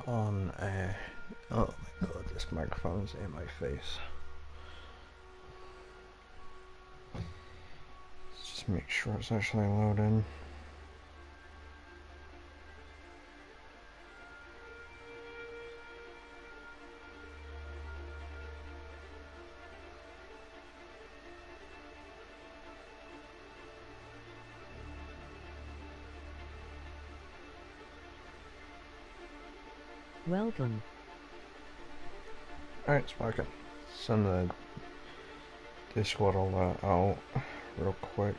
on a... Oh my god, this microphone's in my face. Let's just make sure it's actually loading. Welcome. Alright, it's working. Send the Discord alert out real quick.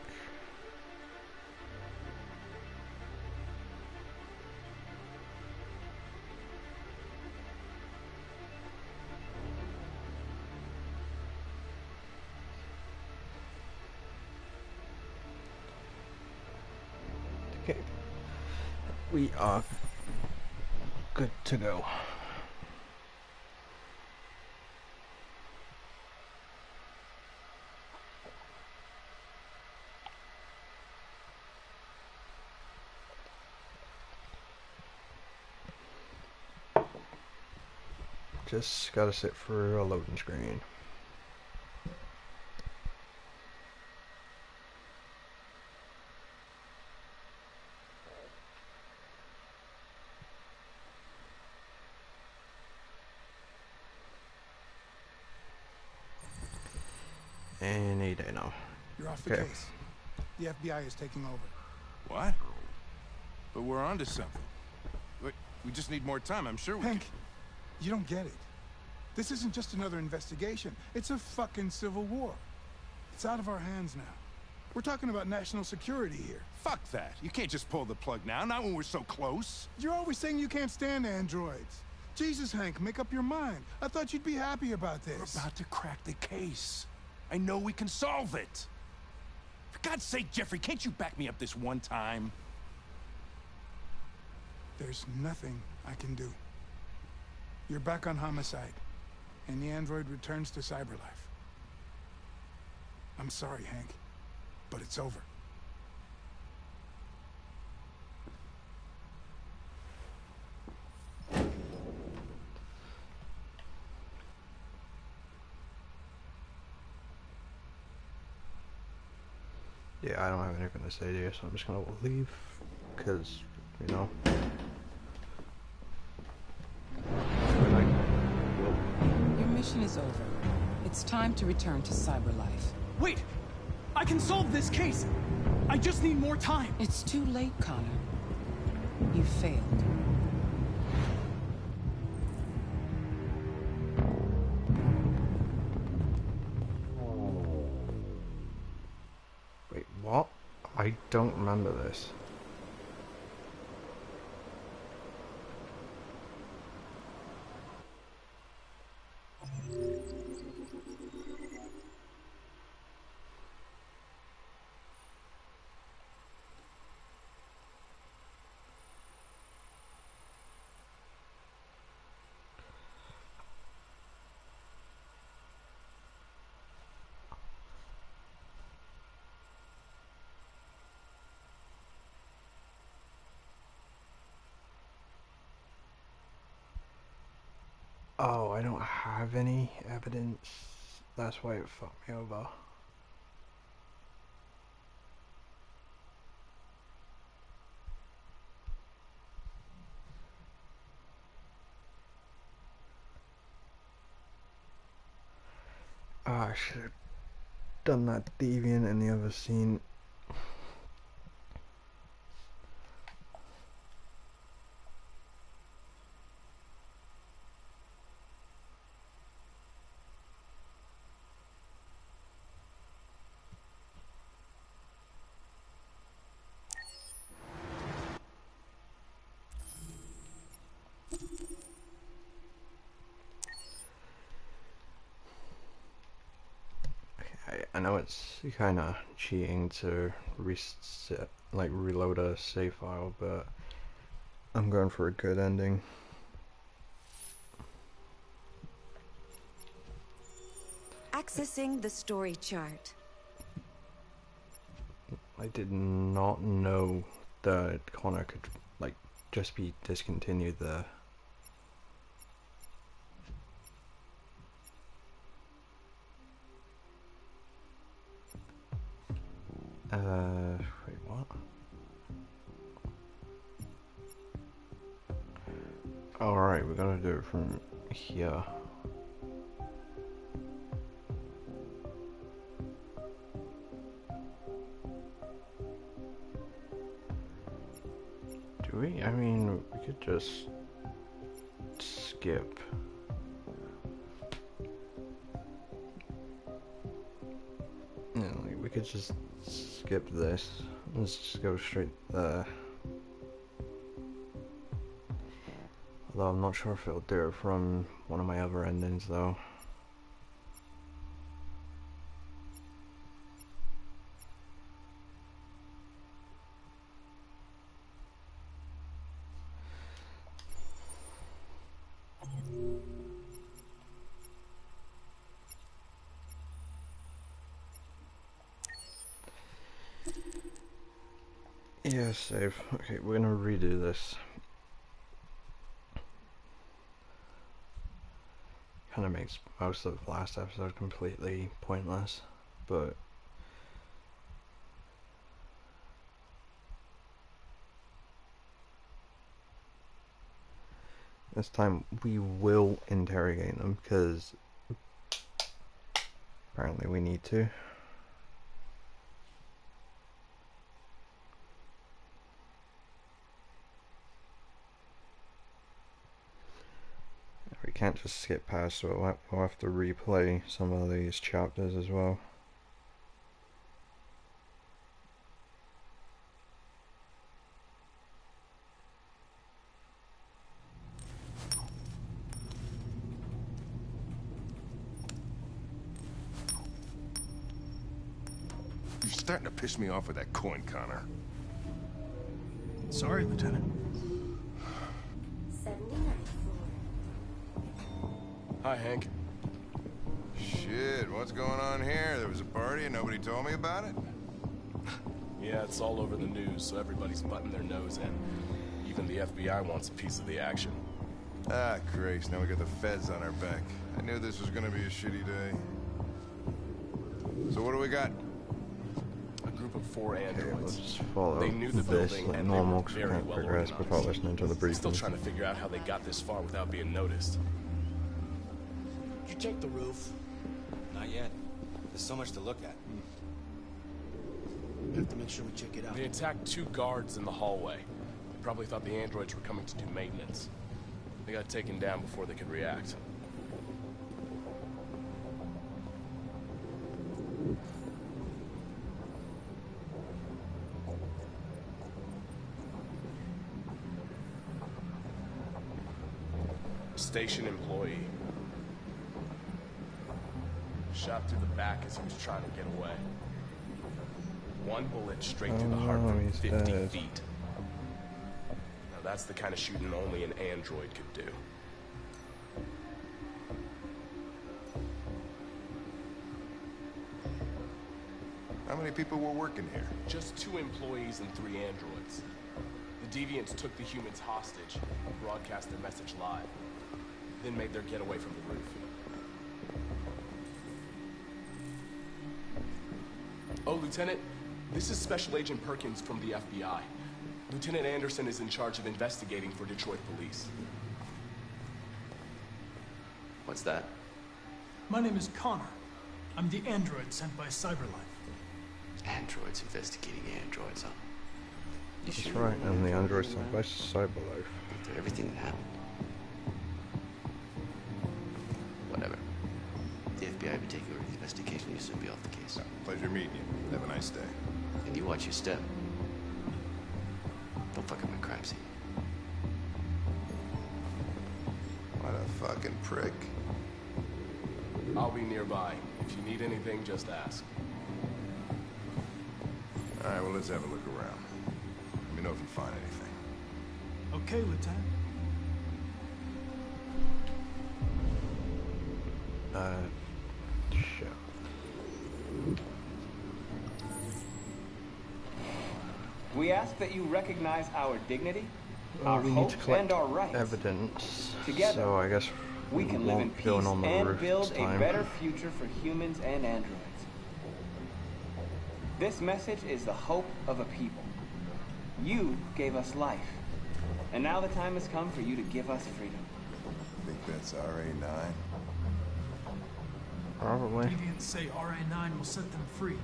Okay. We are good to go. Just gotta sit through a loading screen. Any day now. You're off the case. The FBI is taking over. What? But we're onto something. We just need more time, I'm sure we Hank, you don't get it. This isn't just another investigation. It's a fucking civil war. It's out of our hands now. We're talking about national security here. Fuck that. You can't just pull the plug now, not when we're so close. You're always saying you can't stand androids. Jesus, Hank, make up your mind. I thought you'd be happy about this. We're about to crack the case. I know we can solve it. For God's sake, Jeffrey, can't you back me up this one time? There's nothing I can do. You're back on homicide, and the android returns to cyberlife. I'm sorry, Hank, but it's over. Yeah, I don't have anything to say to you, so I'm just gonna leave, because, you know. Your mission is over. It's time to return to cyberlife. Wait! I can solve this case! I just need more time! It's too late, Connor. You failed. Wait, what? I don't remember this. Oh, I don't have any evidence. That's why it fucked me over. Oh, I should have done that deviant in the other scene. I know it's kind of cheating to reset, like reload a save file, but I'm going for a good ending. Accessing the story chart. I did not know that Connor could like just be discontinued there. Wait, what? Alright, we gotta do it from here. Do we? I mean, we could just skip. Yeah, like, we could just skip this. Let's just go straight there. Although I'm not sure if it'll do it from one of my other endings though. Yeah, save. Okay, we're gonna redo this. Kind of makes most of the last episode completely pointless, but this time we will interrogate them because apparently we need to. We can't just skip past, so we'll have to replay some of these chapters as well. You're starting to piss me off with that coin, Connor. Sorry, Lieutenant. 79 Hi, Hank. Shit, what's going on here? There was a party and nobody told me about it? Yeah, it's all over the news, so everybody's butting their nose in. Even the FBI wants a piece of the action. Ah, Christ, now we got the feds on our back. I knew this was gonna be a shitty day. So what do we got? A group of 4 Okay, let's androids. just follow They knew the this building like and normal they because were we very can't well progress organized. without listening to the Still briefings. trying to figure out how they got this far without being noticed. Did you check the roof? Not yet. There's so much to look at. We have to make sure we check it out. They attacked 2 guards in the hallway. They probably thought the androids were coming to do maintenance. They got taken down before they could react. Station employee. Shot through the back as he was trying to get away. 1 bullet straight through the heart from he's 50 dead. feet. Now that's the kind of shooting only an android could do. How many people were working here? Just 2 employees and 3 androids. The deviants took the humans hostage and broadcast their message live. Then made their getaway from the roof. Oh, Lieutenant, this is Special Agent Perkins from the FBI. Lieutenant Anderson is in charge of investigating for Detroit police. What's that? My name is Connor. I'm the android sent by Cyberlife. Androids investigating androids, huh? You That's sure right, you know and the what android you're sent doing by Cyberlife. after everything that happened? Whatever. The FBI would take over the investigation. You'll soon be off the case. Pleasure meeting you. Have a nice day. And you watch your step. Don't fuck up my crime scene. What a fucking prick. I'll be nearby. If you need anything, just ask. All right, well, let's have a look around. Let me know if you find anything. Okay, Lieutenant. Shit. We ask that you recognize our dignity, Well, our we need to hopes, collect and our rights. evidence. Together, so I guess we can live in won't peace go on the and roof build this a time. better future for humans and androids. This message is the hope of a people. You gave us life. And now the time has come for you to give us freedom. Think that's RA9? Probably. Deviants say RA9 will set them free.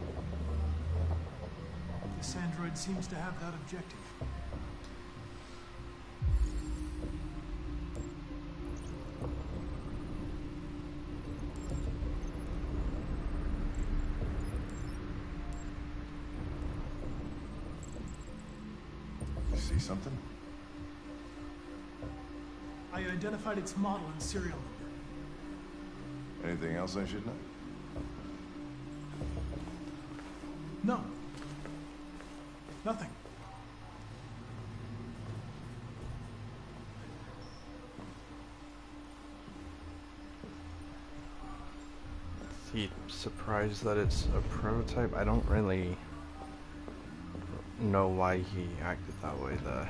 This android seems to have that objective. You see something? I identified its model and serial number. Anything else I should know? No. Nothing. Is he surprised that it's a prototype? I don't really know why he acted that way there.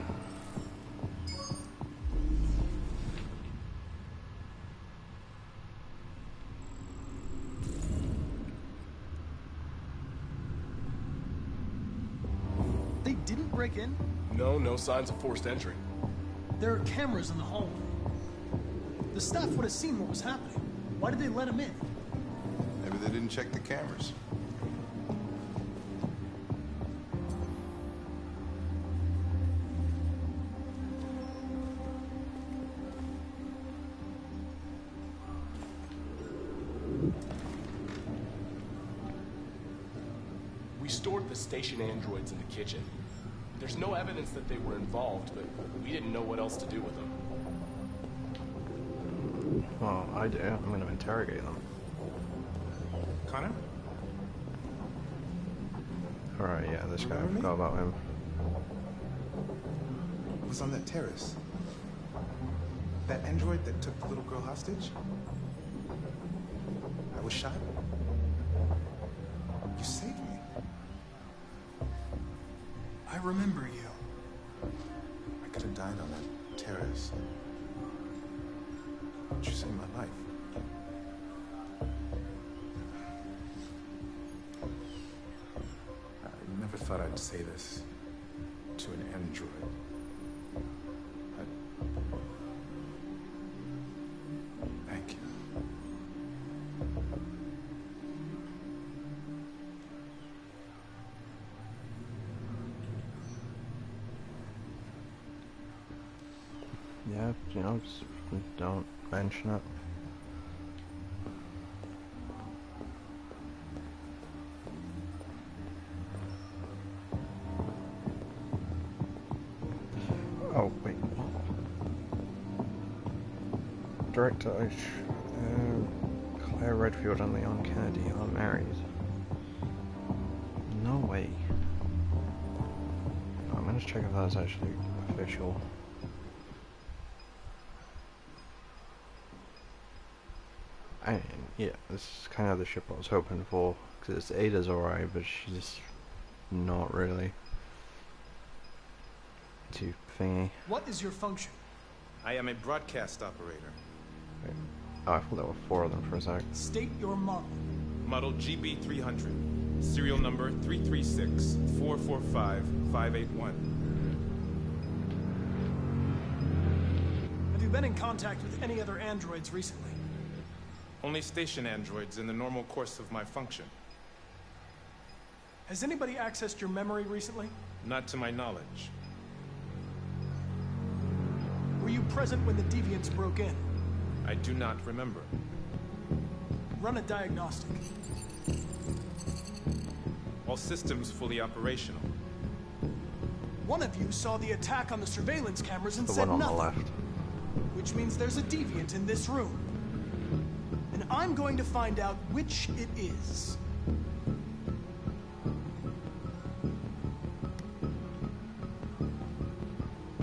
They didn't break in? No signs of forced entry. There are cameras in the hallway. The staff would have seen what was happening. Why did they let him in? Maybe they didn't check the cameras. We stored the station androids in the kitchen. There's no evidence that they were involved, but we didn't know what else to do with them. Well, I do. I'm going to interrogate them. Connor? Alright, yeah, this guy, I forgot about him. I was on that terrace. That android that took the little girl hostage? I was shot. You saved me. I remember you. I could have died on that terrace. But you saved my life. I never thought I'd say this to an android. Thank you. Yeah, you know, just don't mention it. Oh, wait. Director Claire Redfield and Leon Kennedy are married. No way. I'm gonna check if that's actually official. I mean, yeah, this is kind of the ship I was hoping for, because Ada's alright, but she's not really too thingy. What is your function? I am a broadcast operator. Wait. Oh, I thought there were 4 of them for a sec. State your model. Model GB300. Serial number 336-445-581. Have you been in contact with any other androids recently? Only station androids in the normal course of my function. Has anybody accessed your memory recently? Not to my knowledge. Were you present when the Deviants broke in? I do not remember. Run a diagnostic. All systems fully operational. One of you saw the attack on the surveillance cameras and The said one on nothing. the left. Which means there's a Deviant in this room. And I'm going to find out which it is.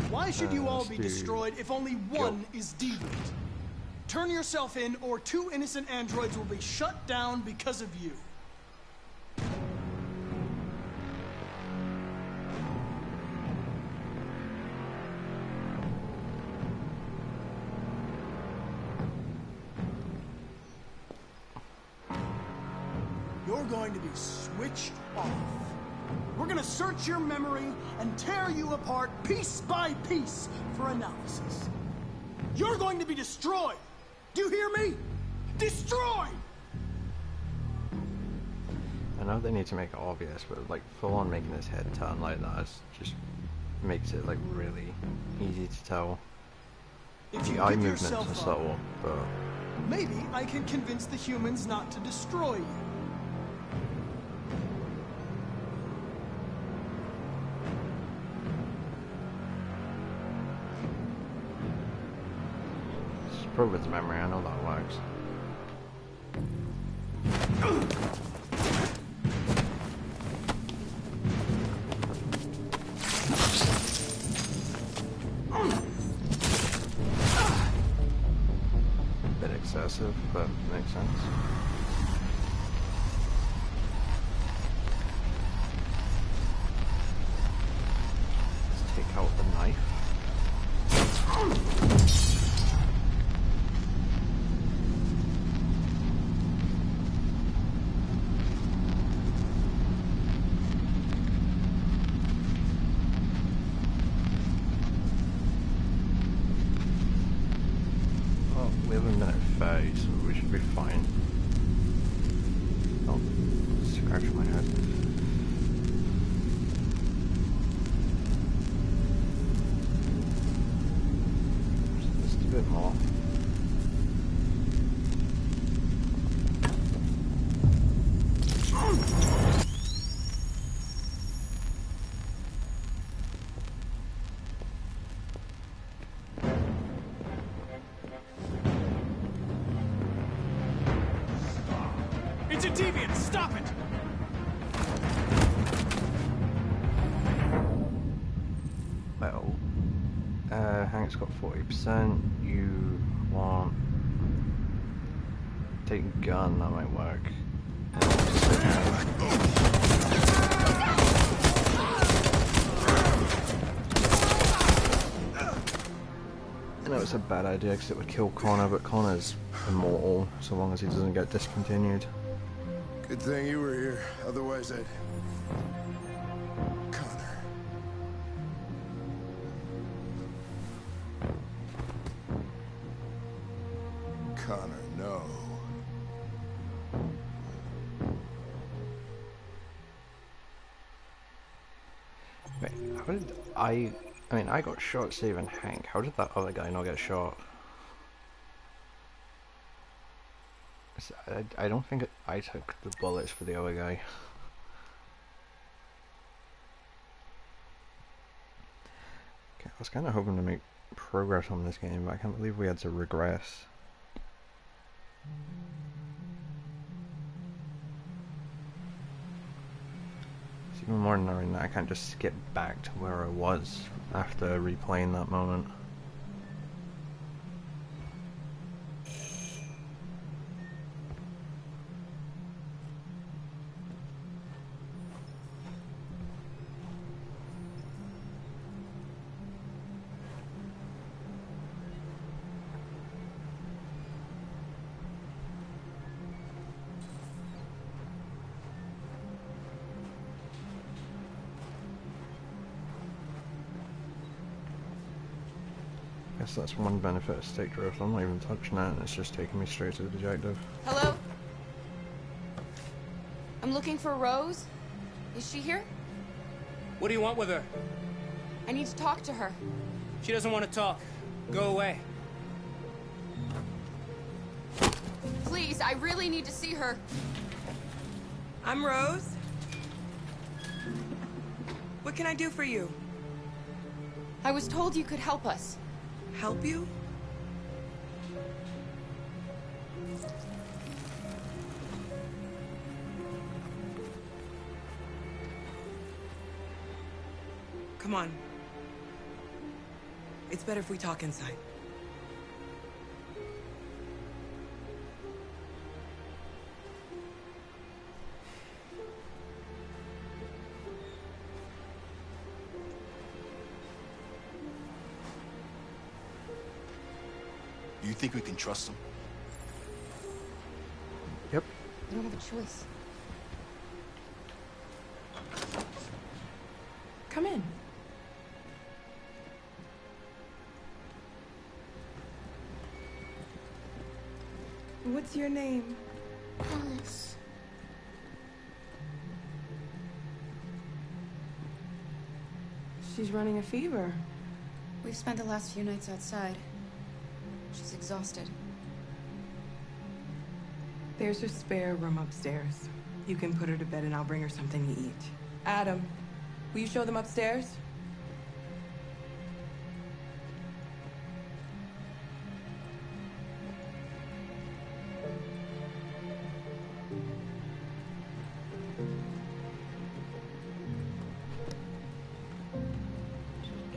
Why should you all be destroyed if only one is deviant? Turn yourself in, or 2 innocent androids will be shut down because of you. You're going to be switched off. We're gonna search your memory and tear you apart piece by piece for analysis. You're going to be destroyed! Do you hear me? Destroyed! I know they need to make it obvious, but like full on making his head turn like that just makes it like really easy to tell. If you The eye give movements yourself are up, subtle, but maybe I can convince the humans not to destroy you. just prove its memory. I know that works. Bit excessive, but makes sense. Let's take out the knife. Well, we have a minute 30, so we should be fine. Oh, scratch my head. Just a bit more. It's a deviant! Stop it! Well, Hank's got 40%. You want take a gun? That might work. I know it's a bad idea because it would kill Connor, but Connor's immortal so long as he doesn't get discontinued. Good thing you were here. Otherwise, I'd... Connor. Connor, no. Wait, how did I mean, I got shot saving Hank. How did that other guy not get shot? I don't think I took the bullets for the other guy. Okay, I was kind of hoping to make progress on this game, but I can't believe we had to regress. It's even more annoying that I can't just skip back to where I was after replaying that moment. Guess that's one benefit of stick drift. I'm not even touching it, and it's just taking me straight to the objective. Hello? I'm looking for Rose. Is she here? What do you want with her? I need to talk to her. She doesn't want to talk. Go away. Please, I really need to see her. I'm Rose. What can I do for you? I was told you could help us. Help you? Come on. It's better if we talk inside. You think we can trust him? Yep. We don't have a choice. Come in. What's your name? Alice. She's running a fever. We've spent the last few nights outside. She's exhausted. There's a spare room upstairs. You can put her to bed and I'll bring her something to eat. Adam, will you show them upstairs?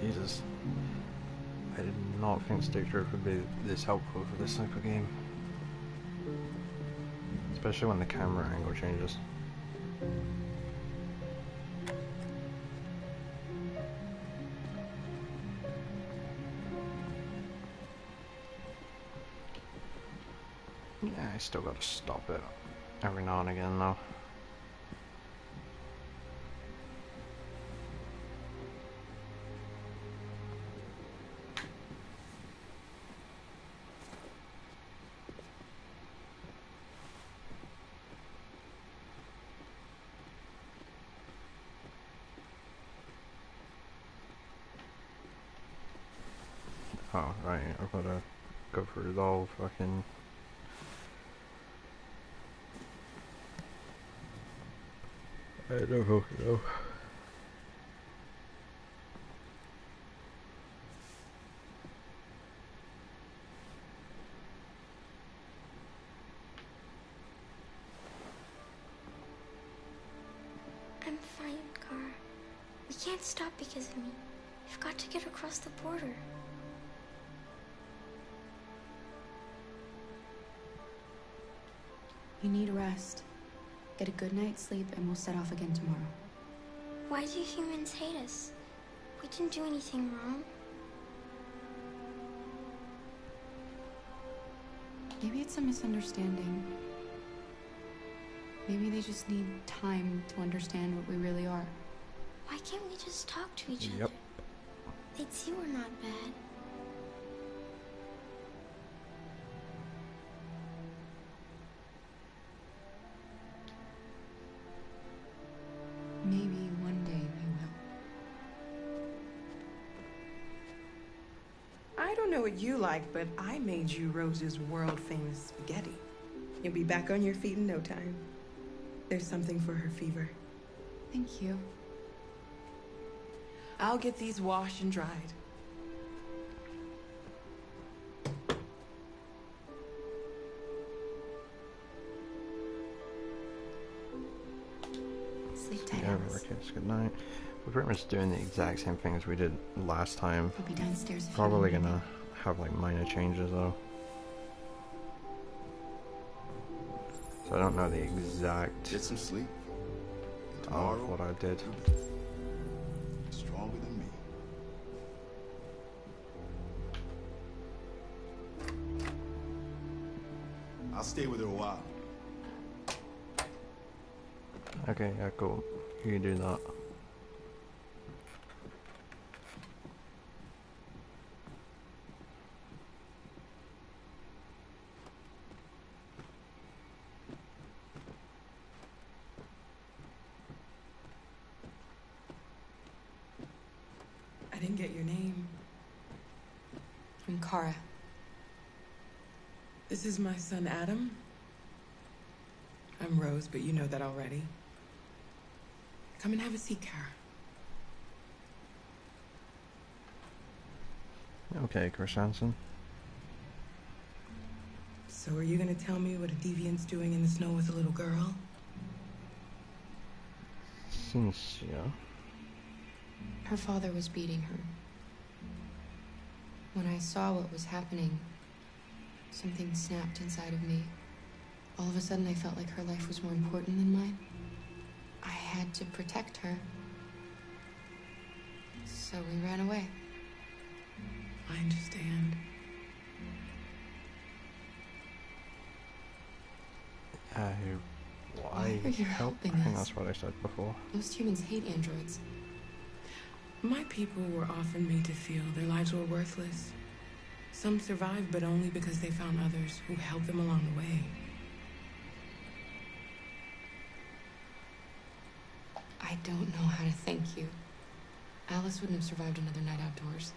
Jesus. I did not think Stick Drift would be this helpful for this type of game. Especially when the camera angle changes. Yeah, I still gotta stop it every now and again though. Oh, right, I've gotta go through the whole fucking... I don't fucking know. I'm fine, Kara. We can't stop because of me. We've got to get across the border. You need rest. Get a good night's sleep and we'll set off again tomorrow. Why do humans hate us? We didn't do anything wrong. Maybe it's a misunderstanding. Maybe they just need time to understand what we really are. Why can't we just talk to each Yep. other? They'd see we're not bad. Maybe one day we will. I don't know what you like, but I made you Rose's world-famous spaghetti. You'll be back on your feet in no time. There's something for her fever. Thank you. I'll get these washed and dried. Sleep tight, Yeah, Alice. kids, good night. We're pretty much doing the exact same thing as we did last time. We'll be downstairs if you Probably need gonna have like minor changes though. So I don't know the exact Get some sleep. of what I did. Stronger than me. I'll stay with her a while. Okay, yeah, cool. You can do that. I didn't get your name. I'm Kara. This is my son, Adam. I'm Rose, but you know that already. Come and have a seat, Kara. Okay, Chris Hansen. So are you gonna tell me what a deviant's doing in the snow with a little girl? Since, yeah. Her father was beating her. When I saw what was happening, something snapped inside of me. All of a sudden, I felt like her life was more important than mine. I had to protect her. So we ran away. I understand. Why are you help? helping I think us? that's what I said before. Most humans hate androids. My people were often made to feel their lives were worthless. Some survived, but only because they found others who helped them along the way. I don't know how to thank you. Alice wouldn't have survived another night outdoors.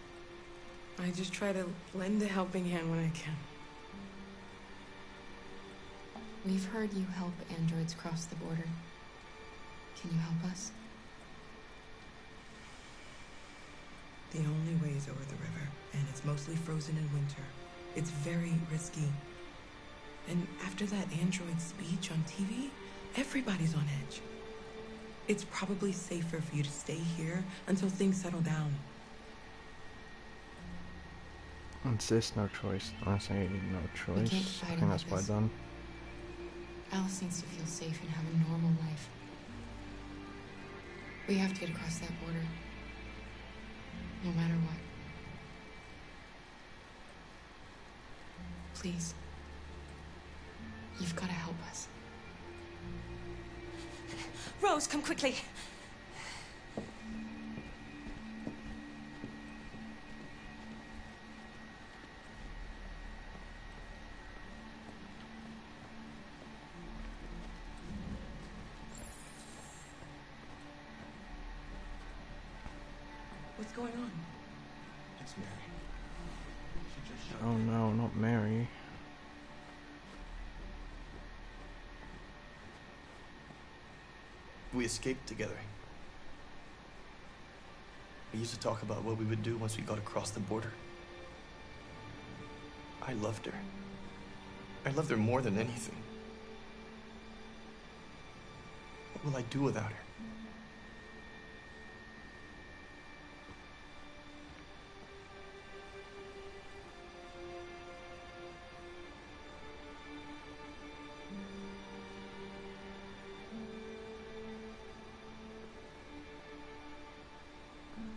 I just try to lend a helping hand when I can. We've heard you help androids cross the border. Can you help us? The only way is over the river, and it's mostly frozen in winter. It's very risky. And after that android speech on TV, everybody's on edge. It's probably safer for you to stay here until things settle down. It's this no choice. I say no choice. I think that's why done. Alice needs to feel safe and have a normal life. We have to get across that border. No matter what. Please. You've got to help us. Rose, come quickly. What's going on? It's Mary. She just shot Oh no, not Mary. We escaped together. We used to talk about what we would do once we got across the border. I loved her. I loved her more than anything. What will I do without her?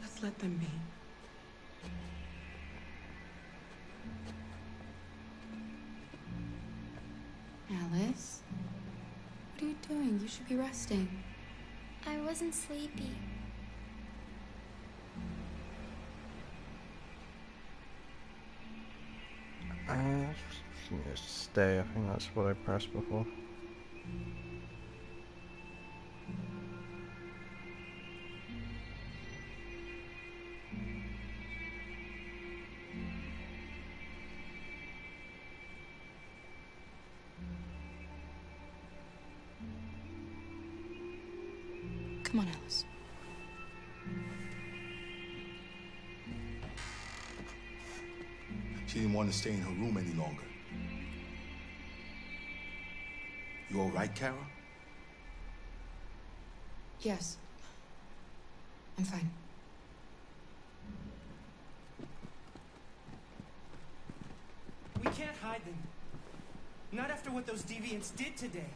Let's let them be. Alice? What are you doing? You should be resting. I wasn't sleepy. Stay. I think that's what I pressed before. Come on, Alice. She didn't want to stay in her room any longer. You all right, Kara? Yes. I'm fine. We can't hide them. Not after what those deviants did today.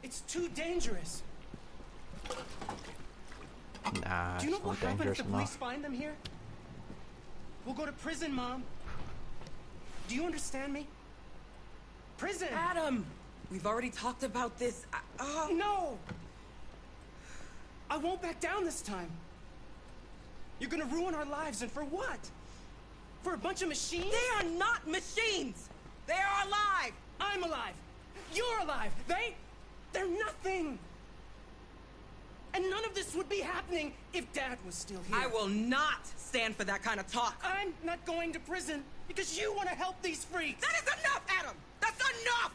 It's too dangerous. Nah, Do you know it's what not happens dangerous if the police enough. find them here? We'll go to prison, Mom. Do you understand me? Prison! Adam! We've already talked about this. No! I won't back down this time. You're gonna ruin our lives, and for what? For a bunch of machines? They are not machines! They are alive! I'm alive! You're alive! They're nothing! And none of this would be happening if Dad was still here. I will not stand for that kind of talk. I'm not going to prison because you want to help these freaks. That is enough, Adam! That's enough!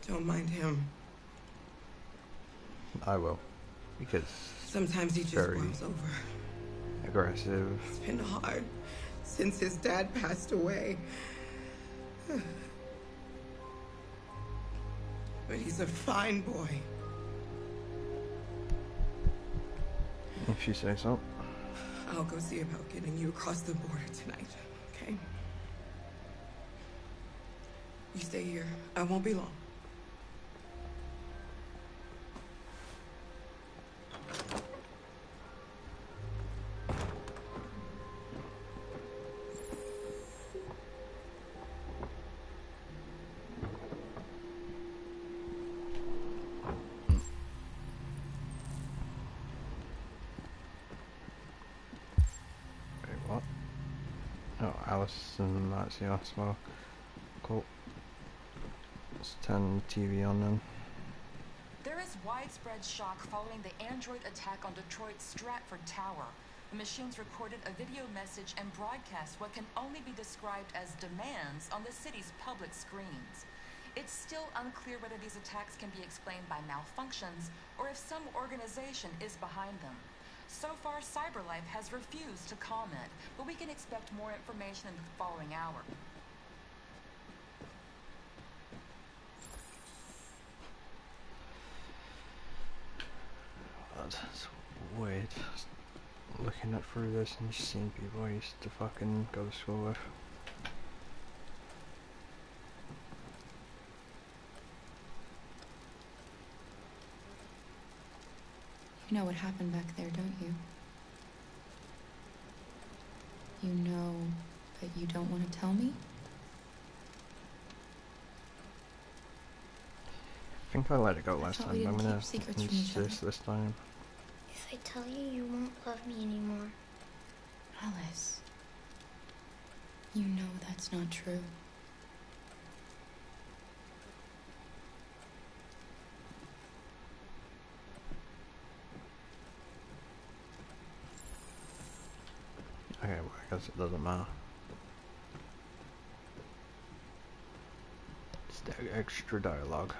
Don't mind him. I will, because sometimes he just very boils over. aggressive. It's been hard since his dad passed away. But he's a fine boy. If you say so. I'll go see about getting you across the border tonight, okay? You stay here. I won't be long. Alice and that's the Osmo. Cool. Let's turn the TV on then. There is widespread shock following the android attack on Detroit's Stratford Tower. The machines recorded a video message and broadcast what can only be described as demands on the city's public screens. It's still unclear whether these attacks can be explained by malfunctions or if some organization is behind them. So far, CyberLife has refused to comment, but we can expect more information in the following hour. That's weird. Looking at through this and just seeing people I used to fucking go to school with. You know what happened back there, don't you? You know, but you don't want to tell me? I think I let it go last thought time, we but I'm didn't gonna keep secrets from each insist this time. If I tell you, you won't love me anymore. Alice, you know that's not true. Okay, well, I guess it doesn't matter. It's the extra dialogue.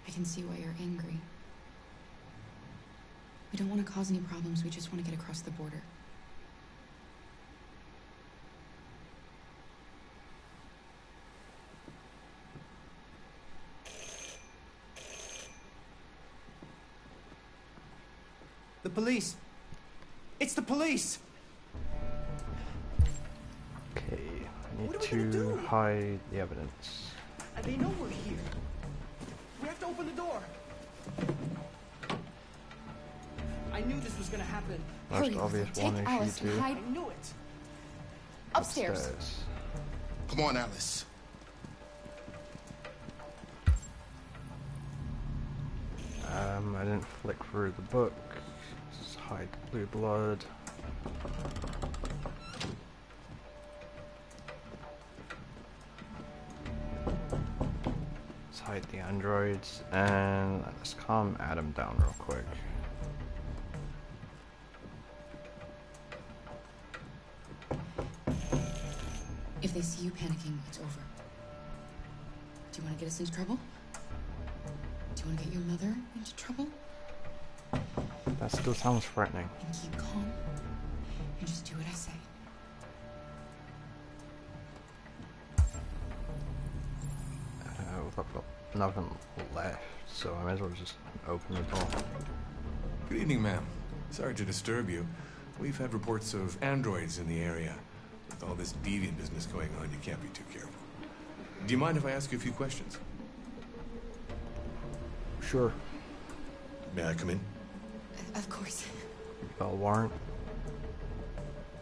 I can see why you're angry. We don't want to cause any problems, we just want to get across the border. The police! It's the police! Okay, I need to hide the evidence. They know we're here. We have to open the door. I knew this was gonna happen. Most obvious one is Alice you two. hide. I knew it. Upstairs. Come on, Alice. I didn't flick through the book. Just hide the blue blood. Let's hide the androids and let's calm Adam down real quick. If they see you panicking, it's over. Do you want to get us into trouble? Do you want to get your mother into trouble? That still sounds threatening. And keep calm and just do what I say. I've got nothing left, so I might as well just open the door. Good evening, ma'am. Sorry to disturb you. We've had reports of androids in the area. With all this deviant business going on, you can't be too careful. Do you mind if I ask you a few questions? Sure. May I come in? Of course. Warrant.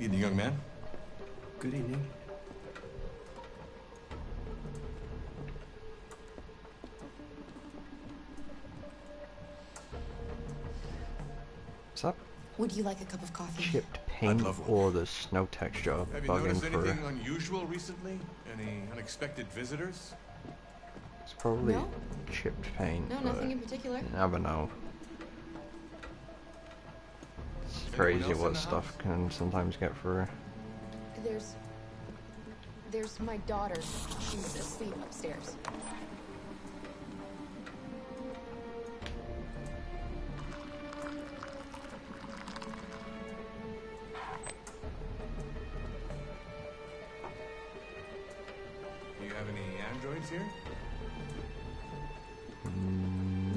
Evening, young man. Good evening. What's up? Would you like a cup of coffee? Chipped paint or the snow texture Have you bugging noticed for anything unusual recently? Any unexpected visitors? it's probably No. chipped paint. No, but nothing in particular. You never know. It's Anyone crazy else in what the stuff can sometimes get through. There's my daughter. She's asleep upstairs. Do you have any androids here?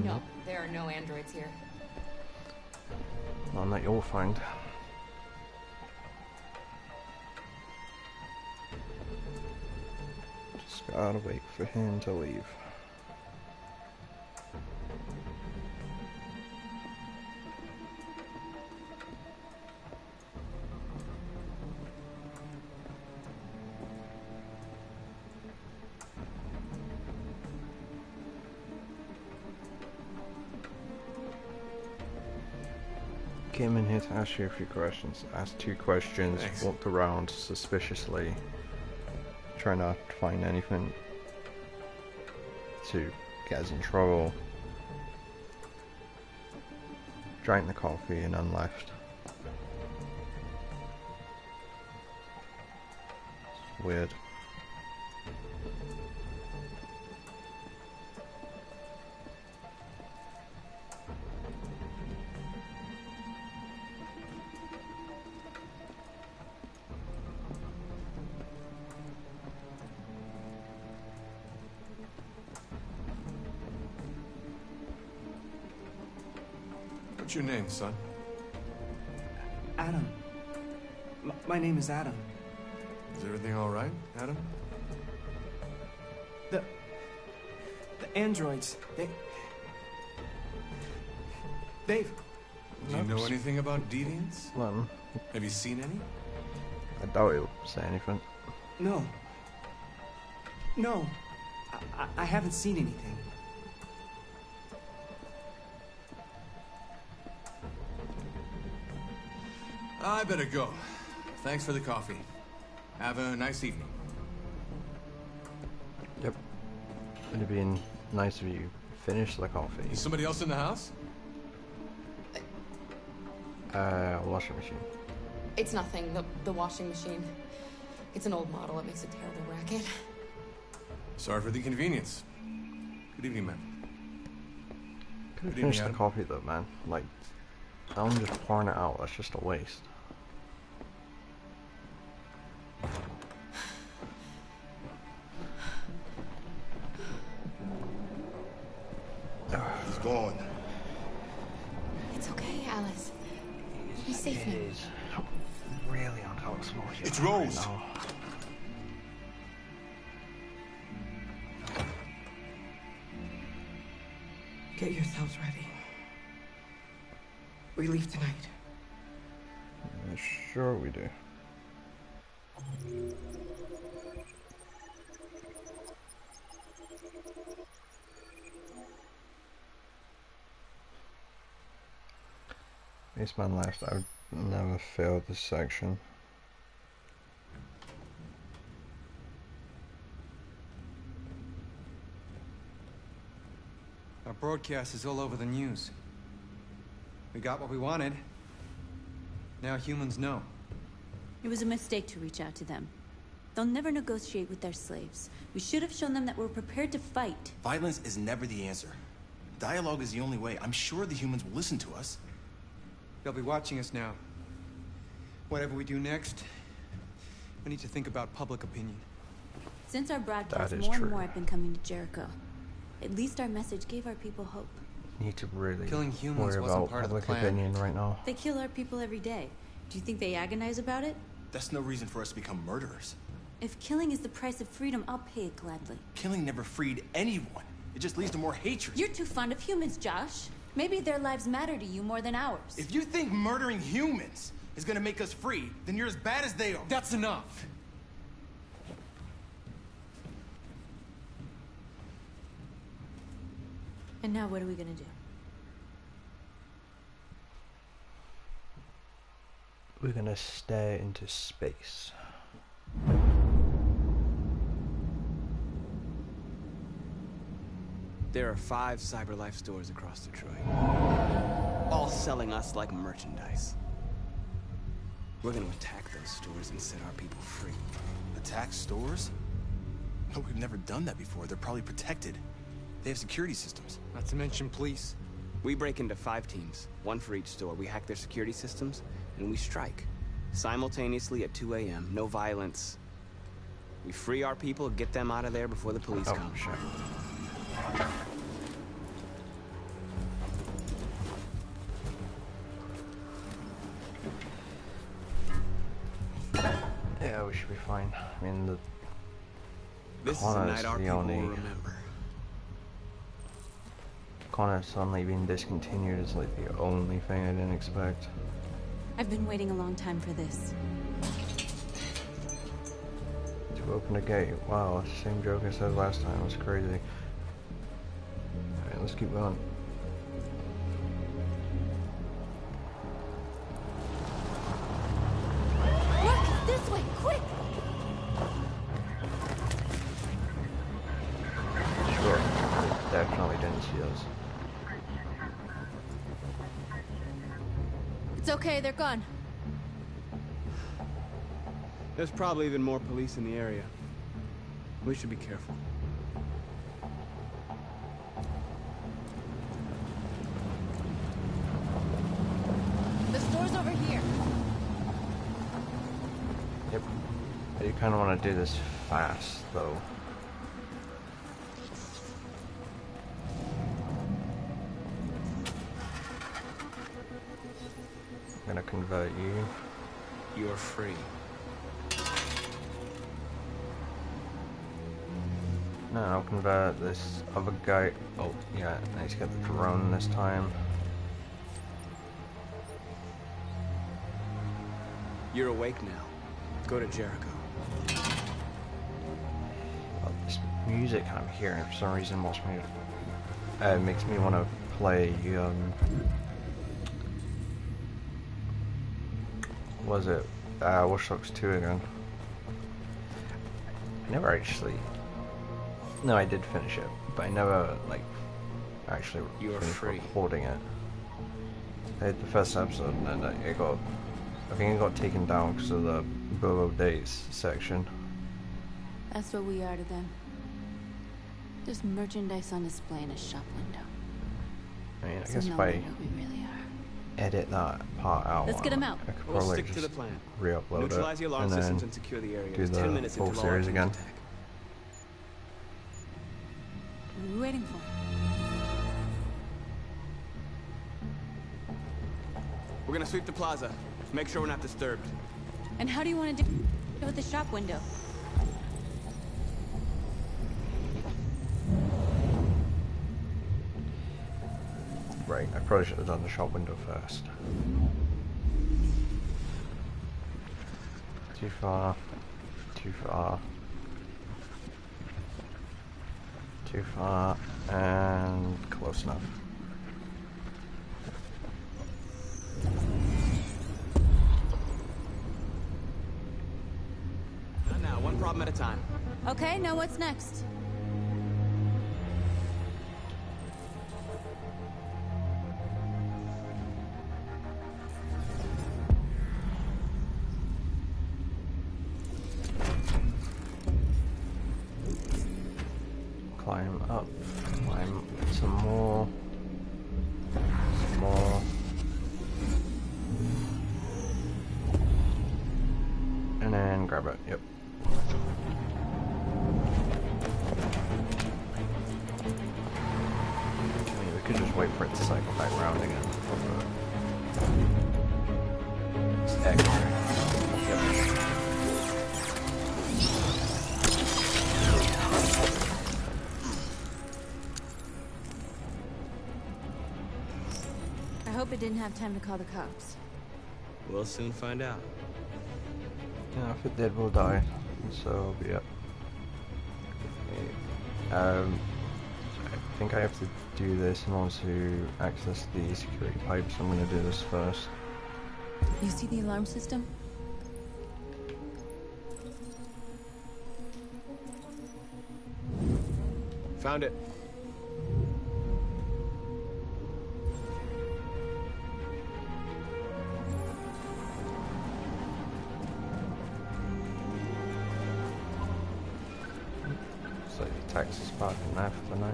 No, there are no androids here. None that you'll find. Just gotta wait for him to leave. came in here to ask you a few questions. Asked 2 questions, Thanks. walked around suspiciously, trying not to find anything to get us in trouble. Drank the coffee and then left. It's weird. What's your name, son? Adam. My name is Adam. Is everything all right, Adam? The androids, they've... Do you know anything about deviants? Well, Have you seen any? I doubt he'll say anything. No. No. I haven't seen anything. I better go. Thanks for the coffee. Have a nice evening. Yep. It'd have been nice if you finished the coffee. Is somebody else in the house? Washing machine. It's nothing. The washing machine. It's an old model. It makes a terrible racket. Sorry for the inconvenience. Good evening, ma'am. Could have Good finished the evening, coffee though, man. Like, I'm just pouring it out. That's just a waste. He's gone. It's okay, Alice. He's safe now. It is really uncomfortable. It's Rose. Get yourselves ready. We leave tonight. Sure we do. Baseman left. I've never failed this section. Our broadcast is all over the news. We got what we wanted. Now humans know. It was a mistake to reach out to them. They'll never negotiate with their slaves. We should have shown them that we're prepared to fight. Violence is never the answer. Dialogue is the only way. I'm sure the humans will listen to us. They'll be watching us now. Whatever we do next, we need to think about public opinion. Since our broadcast, That is more true. and more have been coming to Jericho. At least our message gave our people hope. Need to really Killing humans worry wasn't about part of the public plan. opinion right now. They kill our people every day. Do you think they agonize about it? That's no reason for us to become murderers. If killing is the price of freedom, I'll pay it gladly. Killing never freed anyone. It just leads to more hatred. You're too fond of humans, Josh. Maybe their lives matter to you more than ours. If you think murdering humans is gonna make us free, then you're as bad as they are. That's enough! And now what are we gonna do? We're gonna stare into space. There are 5 CyberLife stores across Detroit, all selling us like merchandise. We're gonna attack those stores and set our people free. Attack stores? No, we've never done that before. They're probably protected. They have security systems. Not to mention police. We break into 5 teams, 1 for each store. We hack their security systems, and we strike. Simultaneously at 2 a.m., no violence. We free our people, get them out of there before the police come. Sure. Yeah, we should be fine. I mean, the This is a Connor's night our the people only will remember. Connor suddenly being discontinued is like the only thing I didn't expect. I've been waiting a long time for this. To open a gate. Wow, same joke I said last time. It was crazy. Alright, let's keep going. It's okay, they're gone. There's probably even more police in the area. We should be careful. The store's over here. Yep. You kind of want to do this fast, though. I'm gonna convert you. You're free. No, I'll convert this other guy. Oh, yeah, I need to get the drone this time. You're awake now. Go to Jericho. Oh, this music I'm hearing for some reason makes me want to play, what was it? Watch Dogs 2 again. I never actually... No, I did finish it, but I never, like, actually finished recording it. I did the first episode, and then I think it got taken down because of the Bill of Days section. That's what we are to them. Just merchandise on display in a shop window. I mean, I So guess no if I one know we really are. edit that part out, Let's get 'em out. I could We'll probably stick to just the plan. re-upload Neutralize the it alarm and then systems and secure the area. do It's 10 the minutes full until all series our again. teams attack. What are we waiting for? We're gonna sweep the plaza. Make sure we're not disturbed. And how do you want to do it with the shop window? Right, I probably should have done the shop window first. Too far. Too far. Too far. And close enough. Not now, one problem at a time. Okay, now what's next? Climb up. Climb some more. Some more. And then grab it. Yep. I mean, we could just wait for it to cycle back around again. It's extra. I hope it didn't have time to call the cops. We'll soon find out. Yeah, if it did, we'll die. So, yeah. I think I have to do this in order to access the security pipes. I'm gonna do this first. You see the alarm system? Found it. So the taxi's parking there for the night.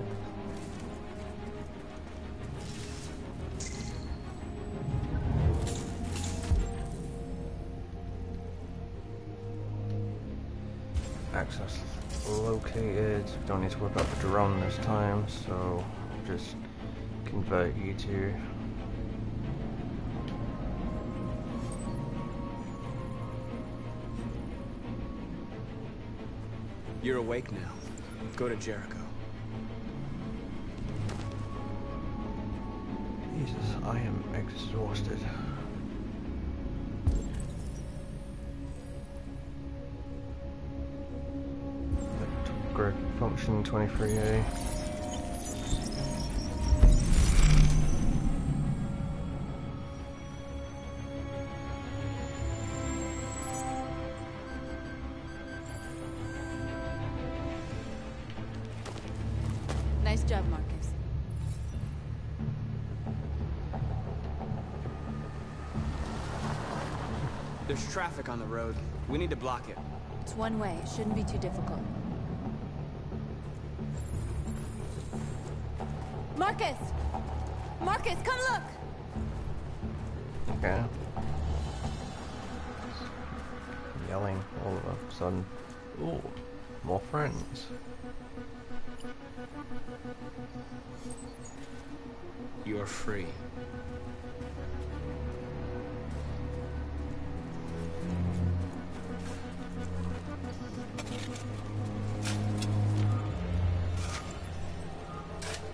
Access located. Don't need to worry about the drone this time, so I'll just convert you to. You're awake now. Go to Jericho. Jesus, I am exhausted. Grid function 23A. Nice job, Marcus. There's traffic on the road. We need to block it. It's one way. It shouldn't be too difficult. Marcus! Marcus, come look! Okay. Yelling all of a sudden. Ooh, more friends. You're free.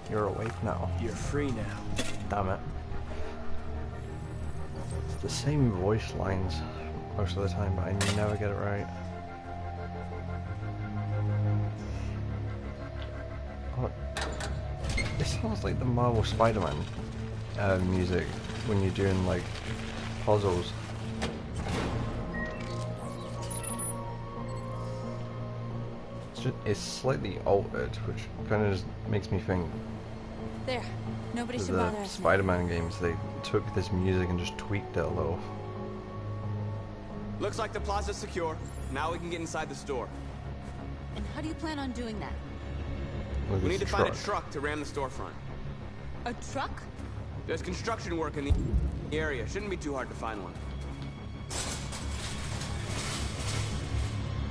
You're awake now. You're free now. Damn it. It's the same voice lines most of the time, but I never get it right. Oh, it sounds like the Marvel Spider-Man music when you're doing like puzzles. It's slightly altered, which kind of just makes me think. There. Nobody should bother us. The Spider-Man games, they took this music and just tweaked it a little. Looks like the plaza's secure. Now we can get inside the store. And how do you plan on doing that? With We need to this find a truck. truck to ram the storefront. A truck? There's construction work in the area. Shouldn't be too hard to find one.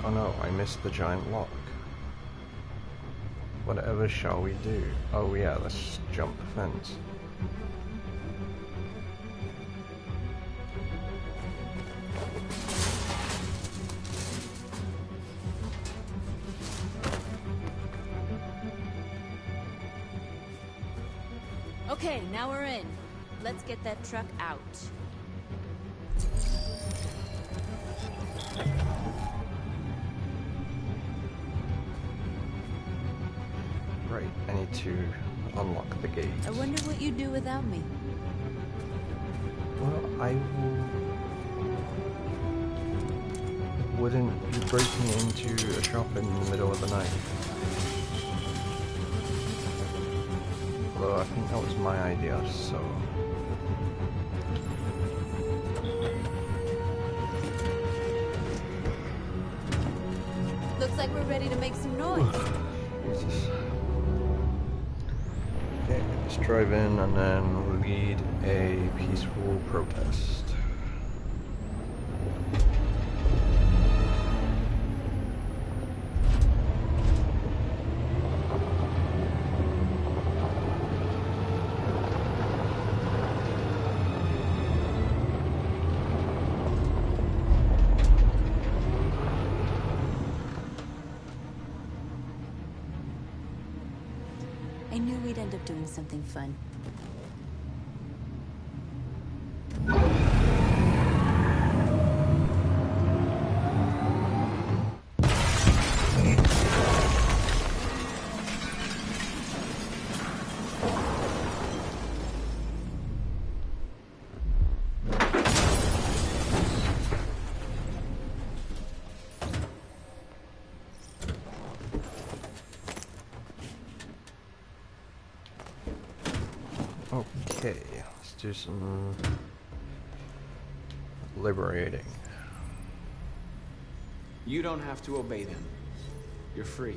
Oh no, I missed the giant lock. Whatever shall we do? Oh yeah, let's jump the fence. Okay, now we're in. Let's get that truck out. Right, I need to unlock the gate. I wonder what you'd do without me. Well, I wouldn't be breaking into a shop in the middle of the night. Although I think that was my idea, so... Looks like we're ready to make some noise. Jesus. Okay, let's drive in and then lead a peaceful protest. I knew we'd end up doing something fun. Okay, let's do some liberating. You don't have to obey them. You're free.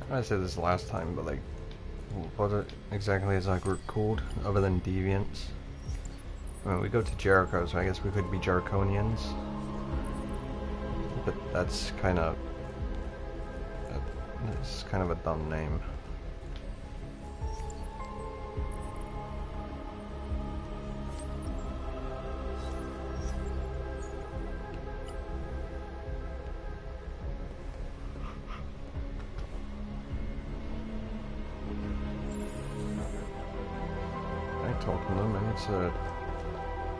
I said this last time, but like, what exactly is our group called, other than Deviants? I mean, we go to Jericho, so I guess we could be Jerichonians. But that's kind of a dumb name. I talk to them, I need to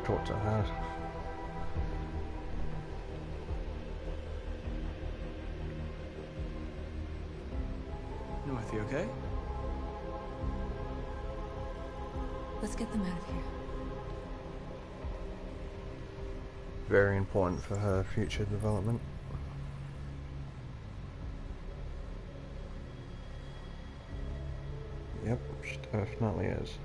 talk to her. North, you okay? Let's get them out of here. Very important for her future development. Yep, she definitely is.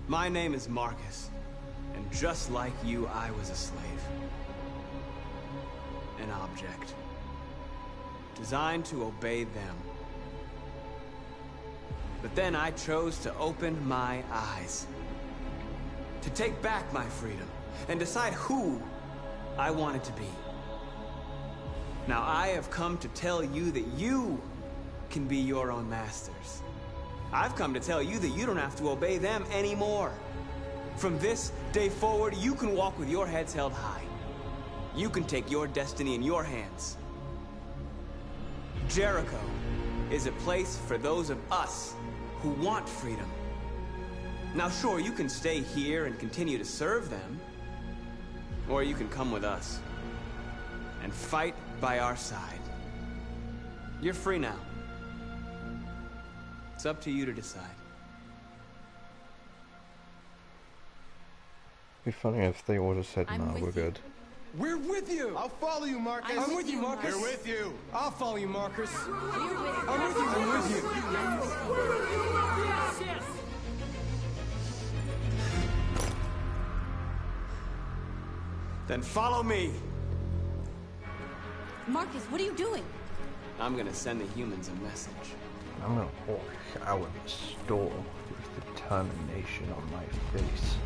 My name is Marcus, and just like you, I was a slave. An object. Designed to obey them. But then I chose to open my eyes. To take back my freedom, and decide who I wanted to be. Now I have come to tell you that you can be your own masters. I've come to tell you that you don't have to obey them anymore. From this day forward, you can walk with your heads held high. You can take your destiny in your hands. Jericho is a place for those of us who want freedom. Now sure, you can stay here and continue to serve them, or you can come with us and fight by our side. You're free now. It's up to you to decide. It'd be funny if they would have said, no, we're good. We're with you! I'll follow you, Marcus. I'm with you, Marcus. We're with you. I'll follow you, Marcus. I'm with you. I'm with you. Yes. Then follow me. Marcus, what are you doing? I'm gonna send the humans a message. I'm gonna walk out of the store with determination on my face.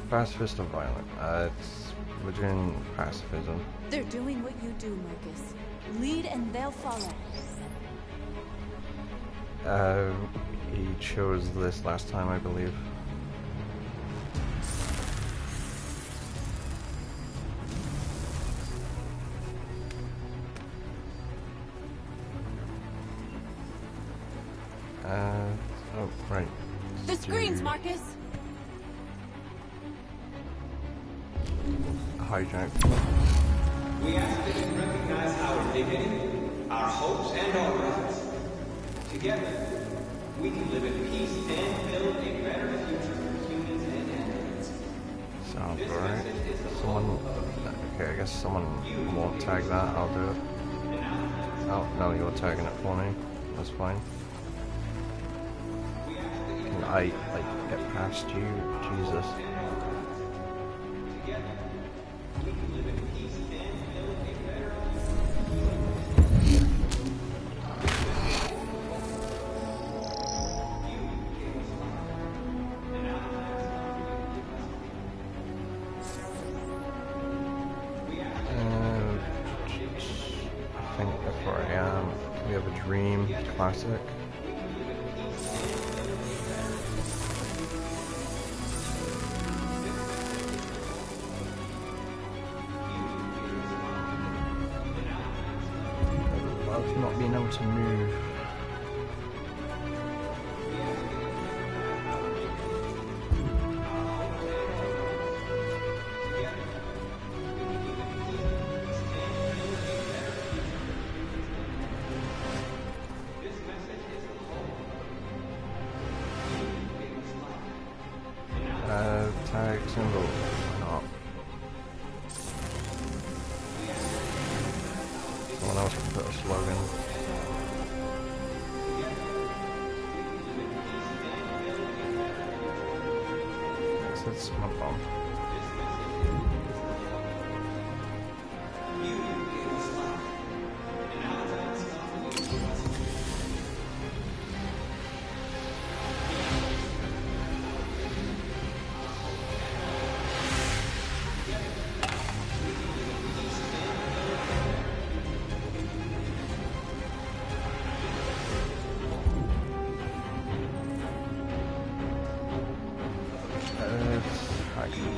Pacifist or violent? We're doing pacifism. They're doing what you do, Marcus. Lead and they'll follow. He chose this last time, I believe. Oh, right. The screens, Marcus! Hijack. We ask that you recognize our dignity, our hopes, and our rights. Together, we can live in peace and build a better future for humans and androids. Sounds alright. Someone... Okay, I guess someone won't tag that, I'll do it. Oh, no, you're tagging it for me. That's fine. Can I, like, get past you? Jesus. I think that's where I am. We have a dream. Classic. Not being able to move. Tag symbol. Why not? Someone else can put a slogan. It's my phone.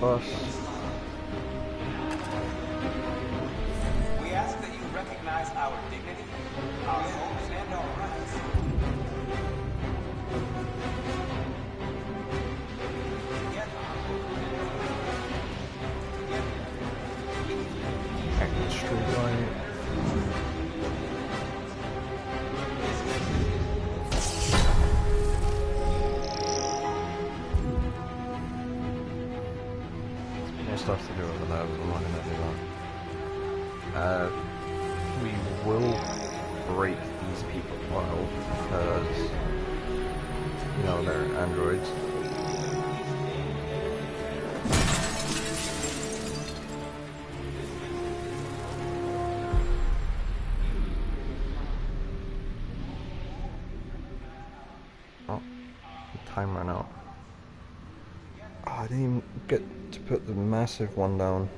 Bus. We ask that you recognize our dignity, our hopes, and our rights. Acting street light. Stuff to do over there, but I'm not going to do that. We will break these people out because, you know, they're androids. time ran out. Oh, I didn't even get to put the massive one down.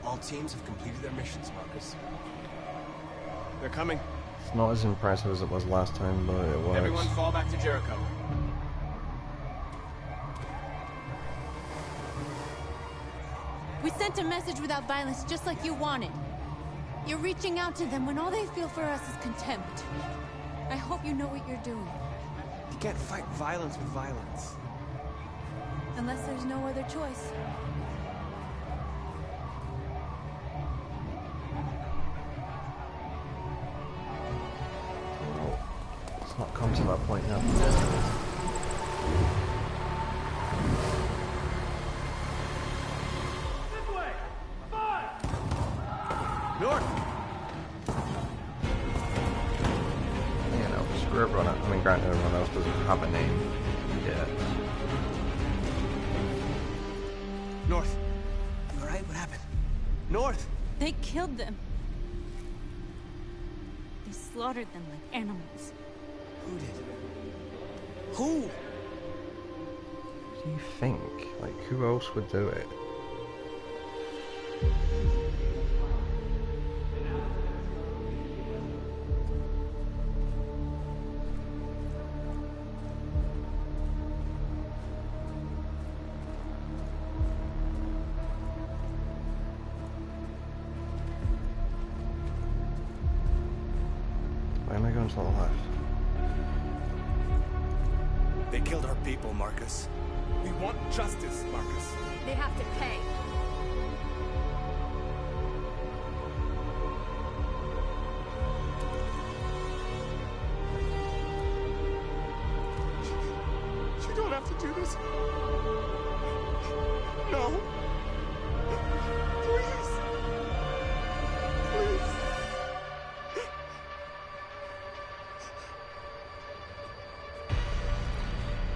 All teams have completed their missions, Marcus. They're coming. It's not as impressive as it was last time, but it works. Everyone fall back to Jericho. We sent a message without violence, just like you wanted. You're reaching out to them when all they feel for us is contempt. I hope you know what you're doing. You can't fight violence with violence. Unless there's no other choice. It's not come to that point yet. North! You know, screw everyone else. I mean, granted, everyone else doesn't have a name yet. North. All right, what happened? North! They killed them. They slaughtered them like animals. Who did? Who? What do you think? Like, who else would do it? Why am I going to the left? They killed our people, Marcus. We want justice, Marcus. They have to pay. You don't have to do this. No. Please. Please.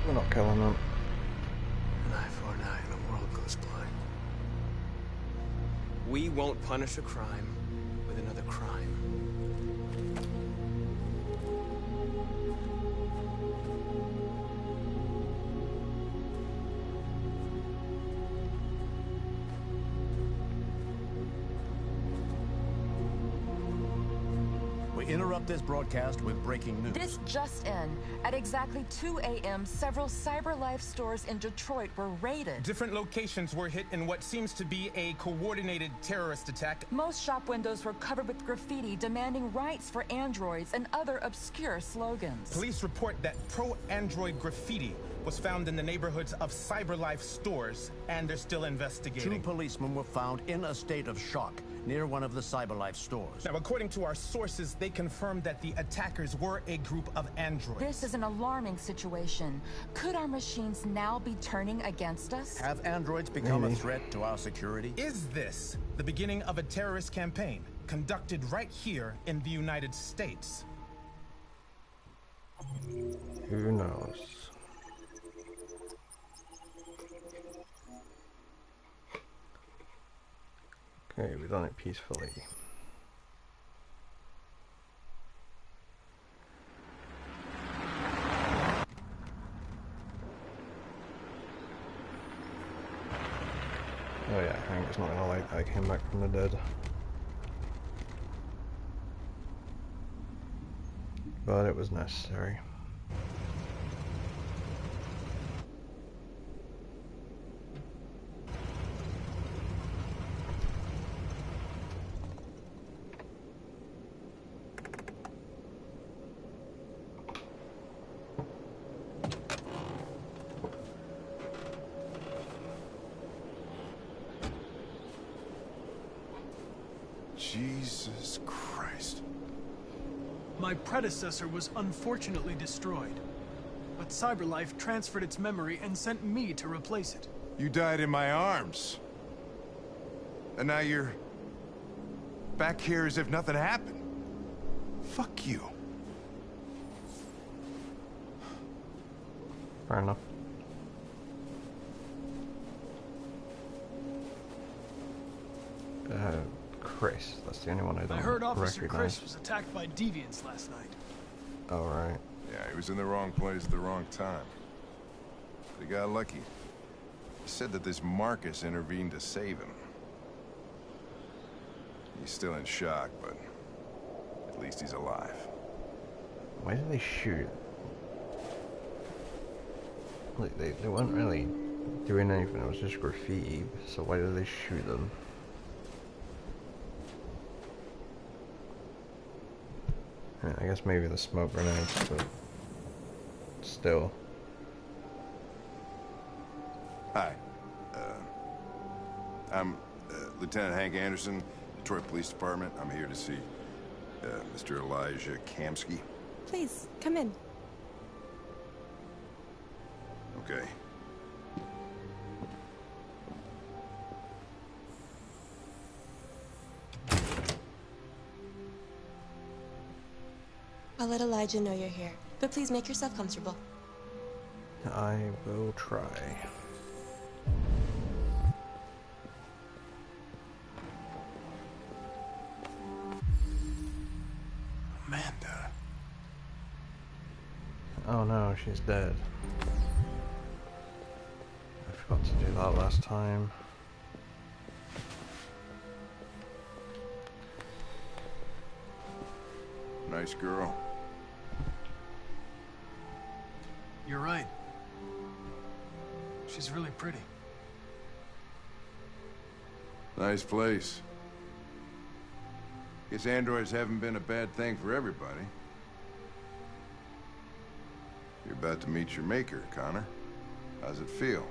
We're not killing them. An eye for an eye and the world goes blind. We won't punish a crime with another crime. Interrupt this broadcast with breaking news. This just in. At exactly 2 a.m., several CyberLife stores in Detroit were raided. Different locations were hit in what seems to be a coordinated terrorist attack. Most shop windows were covered with graffiti demanding rights for androids and other obscure slogans. Police report that pro-android graffiti was found in the neighborhoods of CyberLife stores, and they're still investigating. 2 policemen were found in a state of shock near one of the CyberLife stores. Now, according to our sources, they confirmed that the attackers were a group of androids. This is an alarming situation. Could our machines now be turning against us? Have androids become a threat to our security? Is this the beginning of a terrorist campaign conducted right here in the United States? Who knows? Okay, we've done it peacefully. Oh yeah, Hank's not gonna like that I came back from the dead. But it was necessary. Jesus Christ. My predecessor was unfortunately destroyed, but CyberLife transferred its memory and sent me to replace it. You died in my arms. And now you're back here as if nothing happened. Fuck you. Fair enough. Chris, that's the only one I don't I heard Officer recognize. Chris was attacked by deviants last night. Oh, right. Yeah, he was in the wrong place at the wrong time. But he got lucky. He said that this Marcus intervened to save him. He's still in shock, but at least he's alive. Why did they shoot? Like, they weren't really doing anything, it was just graffiti, so why did they shoot them? Yeah, I guess maybe the smoke grenades, but still. Hi. I'm Lieutenant Hank Anderson, Detroit Police Department. I'm here to see Mr. Elijah Kamsky. Please, come in. Okay. I'll let Elijah know you're here, but please make yourself comfortable. I will try. Amanda. Oh no, she's dead. I forgot to do that last time. Nice girl. You're right. She's really pretty. Nice place. Guess androids haven't been a bad thing for everybody. You're about to meet your maker, Connor. How's it feel?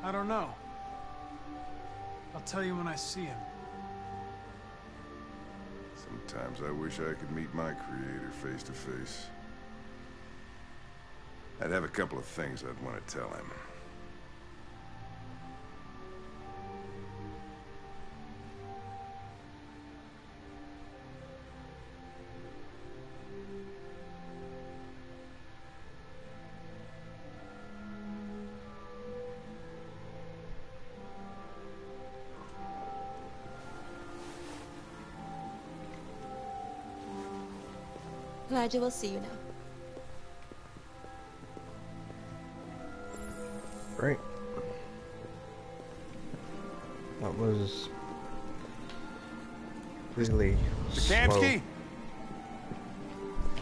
I don't know. I'll tell you when I see him. Sometimes I wish I could meet my creator face to face. I'd have a couple of things I'd want to tell him. Elijah will see you now. Great. That was really Kamsky? slow.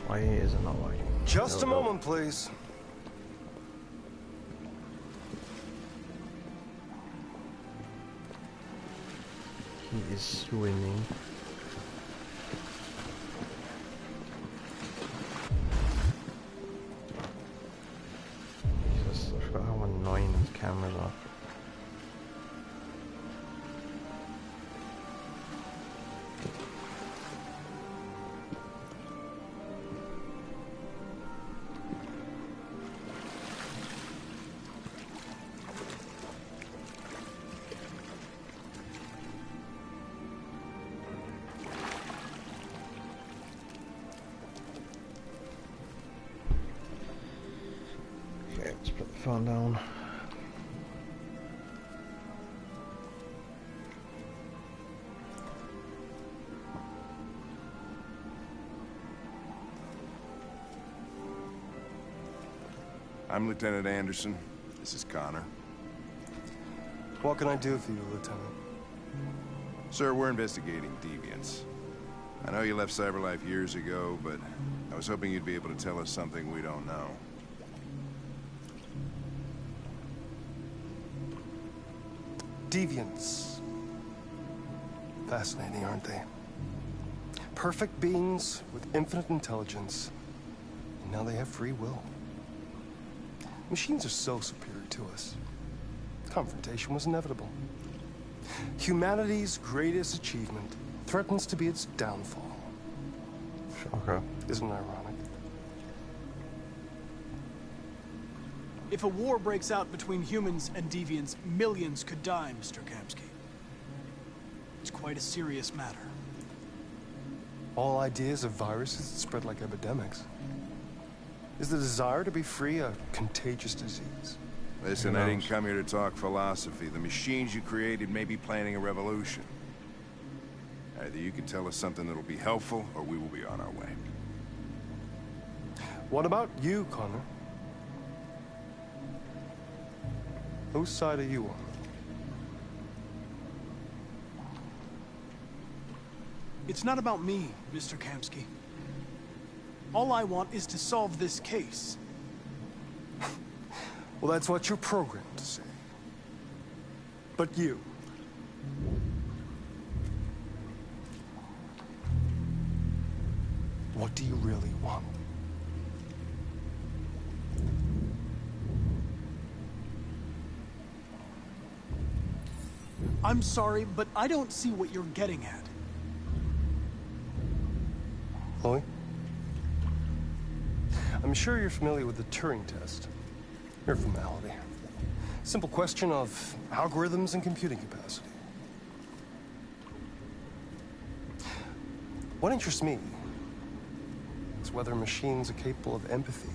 Why is it not working? Just a moment, please. He is swimming. Jesus, I forgot how annoying these cameras are. Okay, let's put the phone down. I'm Lieutenant Anderson. This is Connor. What can I do for you, Lieutenant? Sir, we're investigating deviants. I know you left CyberLife years ago, but I was hoping you'd be able to tell us something we don't know. Deviants. Fascinating, aren't they? Perfect beings with infinite intelligence. And now they have free will. Machines are so superior to us. Confrontation was inevitable. Humanity's greatest achievement threatens to be its downfall. Okay. Isn't it ironic? If a war breaks out between humans and deviants, millions could die, Mr. Kamsky. It's quite a serious matter. All ideas of viruses that spread like epidemics. Is the desire to be free a contagious disease? Listen, I didn't come here to talk philosophy. The machines you created may be planning a revolution. Either you can tell us something that'll be helpful, or we will be on our way. What about you, Connor? Whose side are you on? It's not about me, Mr. Kamsky. All I want is to solve this case. Well, that's what you're programmed to say. But you... what do you really want? I'm sorry, but I don't see what you're getting at. Chloe? I'm sure you're familiar with the Turing test. Mere formality. Simple question of algorithms and computing capacity. What interests me is whether machines are capable of empathy.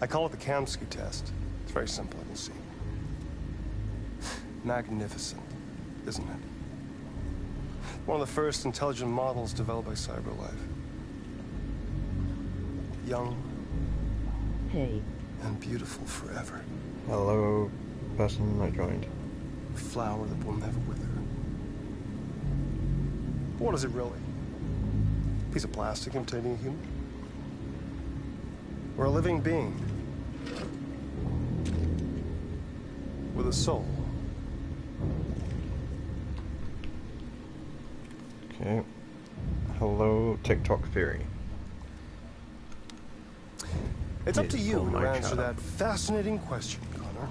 I call it the Kamsky test. It's very simple, you'll see. Magnificent, isn't it? One of the first intelligent models developed by CyberLife. Young. Hey. And beautiful forever. Hello, person I joined. A flower that will never wither. But what is it really? A piece of plastic imitating a human? Or a living being? With a soul? Okay. Hello, TikTok theory. It's up to you to answer that fascinating question, Connor.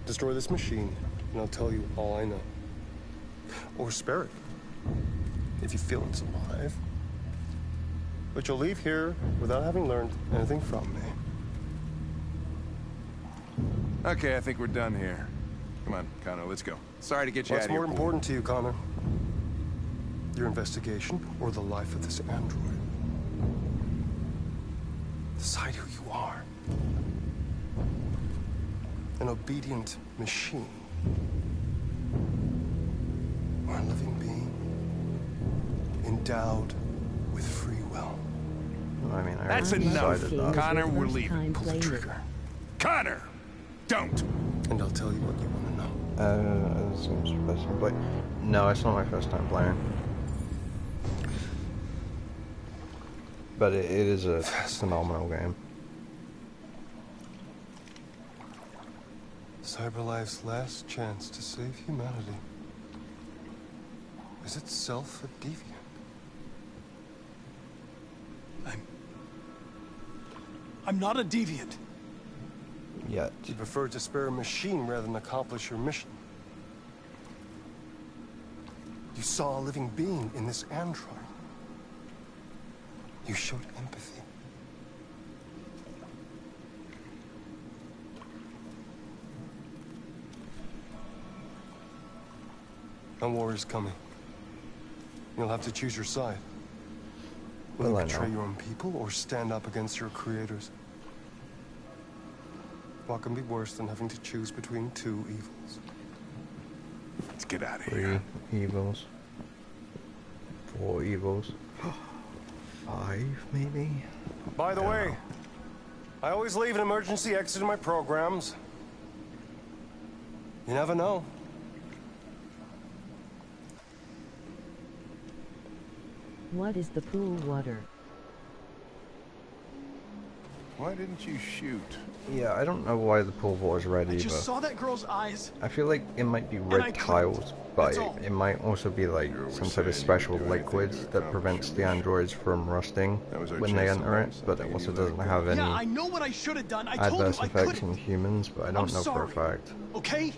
Destroy this machine, and I'll tell you all I know. Or spare it, if you feel it's alive. But you'll leave here without having learned anything from me. Okay, I think we're done here. Come on, Connor, let's go. Sorry to get you out of here. What's more important to you, Connor? Your investigation or the life of this android? Decide who you are. An obedient machine. Or a living being endowed with free will. I mean, that's enough. that. Connor, we're leaving. Pull the trigger. Connor! Don't! And I'll tell you what you want to know. This seems first time play. No, it's not my first time playing. But it is a phenomenal game. CyberLife's last chance to save humanity is itself a deviant. I'm not a deviant. Yet. You prefer to spare a machine rather than accomplish your mission. You saw a living being in this android. You showed empathy. A war is coming. You'll have to choose your side. Will you betray your own people or stand up against your creators? What can be worse than having to choose between two evils? Let's get out of here. 3 evils. 4 evils. 5, maybe? By the way, I always leave an emergency exit in my programs. You never know. What is the pool water? Why didn't you shoot? Yeah, I don't know why the pool water is red I either. just saw that girl's eyes. I feel like it might be red tiles, but it might also be like some sort of special liquid that prevents the androids from rusting when they enter it, but it also doesn't have any Yeah, I know what I should have done. I told adverse you I effects couldn't. in humans, but I don't know for a fact. Okay?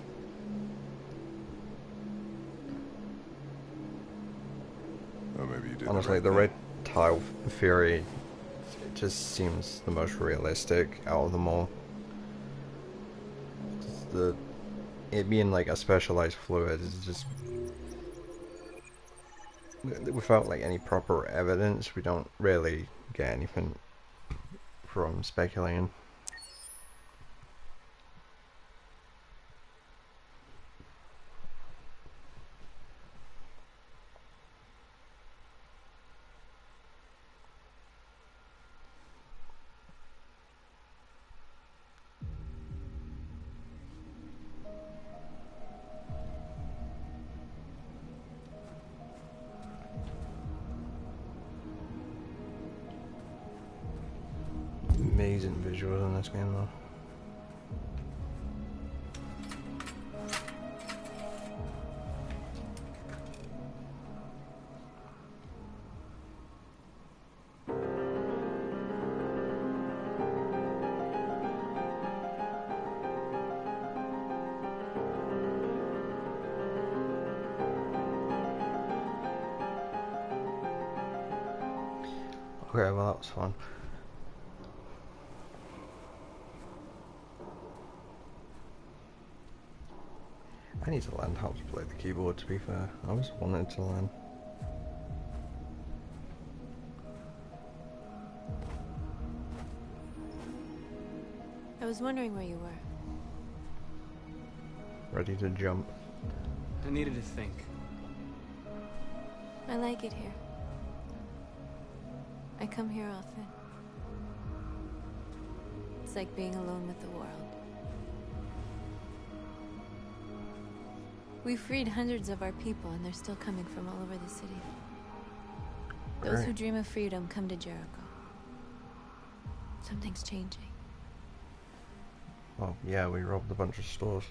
Oh, maybe you did. Honestly, the red tile theory, it just seems the most realistic out of them all. It being like a specialized fluid is just, without like any proper evidence, we don't really get anything from speculating. amazing visuals in this game though. Okay, well that was fun. I need to learn how to play the keyboard, to be fair. I always wanted to learn. I was wondering where you were. Ready to jump. I needed to think. I like it here. I come here often. It's like being alone with the world. We freed hundreds of our people, and they're still coming from all over the city. Those who dream of freedom come to Jericho. Something's changing. Oh, yeah, we robbed a bunch of stores.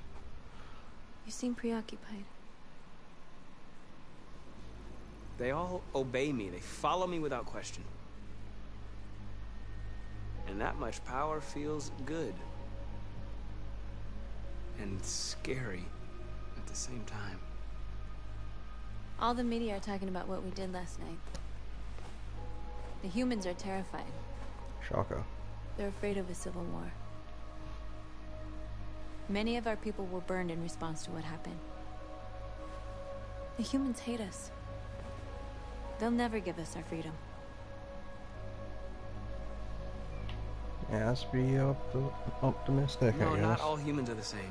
You seem preoccupied. They all obey me. They follow me without question. And that much power feels good. And scary at the same time. All the media are talking about what we did last night. The humans are terrified. Shocker. They're afraid of a civil war. Many of our people were burned in response to what happened. The humans hate us. They'll never give us our freedom. Yeah, let's be optimistic, No, I guess. not all humans are the same.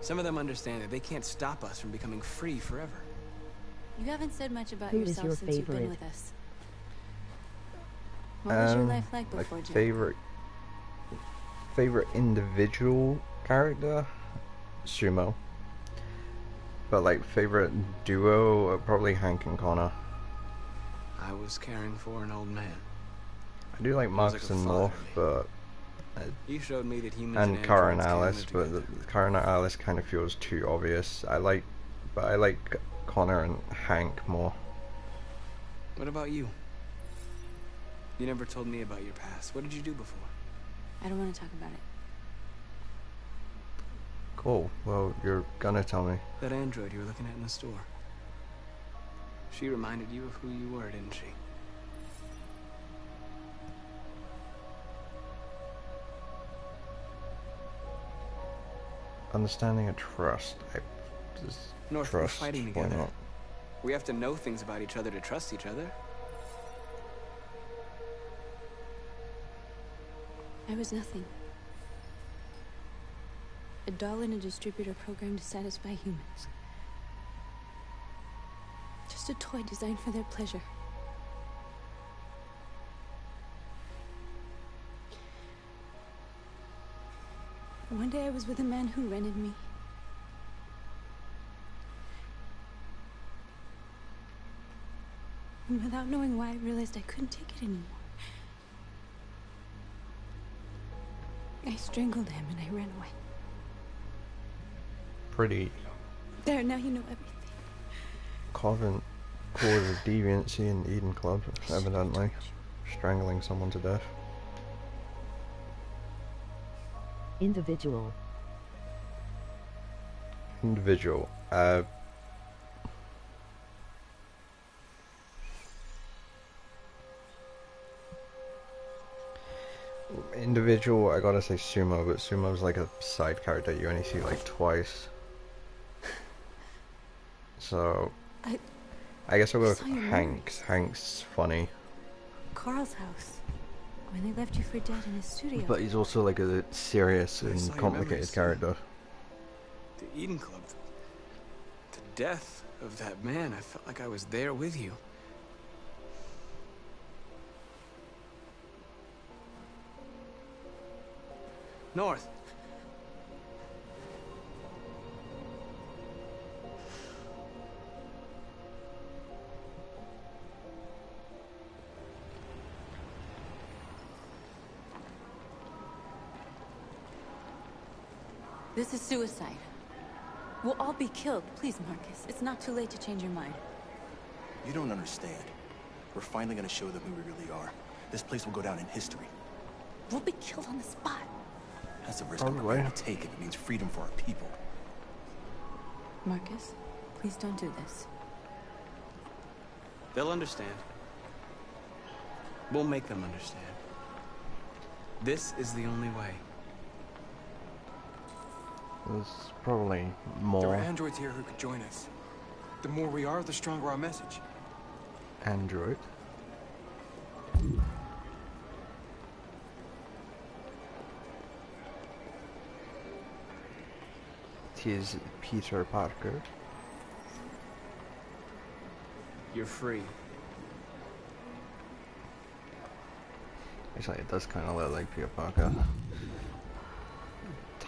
Some of them understand that they can't stop us from becoming free forever. You haven't said much about Who is yourself your since you've been favorite? with us. What was your life like before Jericho? Favorite individual character? Sumo. But like favorite duo, probably Hank and Connor. I was caring for an old man. I do like Marcus and Morph, but You showed me that humans and Kara and androids Alice, can live but together. Kara and Alice kind of feels too obvious. I like Connor and Hank more. What about you? You never told me about your past. What did you do before? I don't want to talk about it. Cool. Well, you're gonna tell me. That android you were looking at in the store. She reminded you of who you were, didn't she? Understanding and trust. Just North, we're trust. fighting Why together. not? We have to know things about each other to trust each other. I was nothing. A doll in a distributor program to satisfy humans. Just a toy designed for their pleasure. One day I was with a man who rented me. And without knowing why, I realized I couldn't take it anymore. I strangled him and I ran away. Pretty There, now you know everything. common cause of deviancy in Eden Club, evidently. Strangling someone to death. Individual. Individual. Individual, I gotta say Sumo, but Sumo's like a side character you only see like twice. So, I guess I'll go with saw your Hank. Hank's funny. Carl's house. When they left you for dead in his studio. But he's also like a serious saw and your complicated memories, too. character. The Eden Club. The death of that man. I felt like I was there with you. North. This is suicide. We'll all be killed. Please, Marcus. It's not too late to change your mind. You don't understand. We're finally gonna show them who we really are. This place will go down in history. We'll be killed on the spot. That's a risk I'm not ready to take if it means freedom for our people. Marcus, please don't do this. They'll understand. We'll make them understand. This is the only way. There's probably more. There are androids here who could join us. The more we are, the stronger our message. Android? It is Peter Parker. You're free. Actually, it does kind of look like Peter Parker.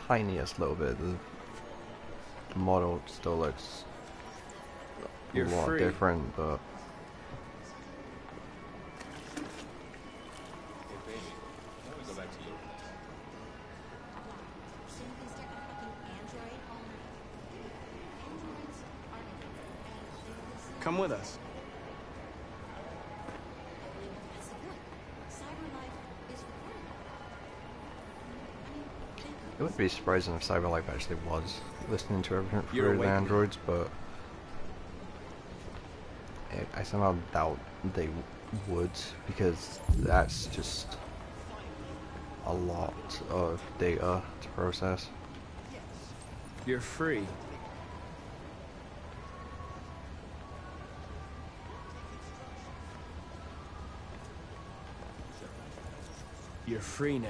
Tiniest little bit. The model still looks a lot different, but come with us. it would be surprising if Cyberlife actually was listening to everything through the androids, but I somehow doubt they would, because that's just a lot of data to process. You're free. You're free now.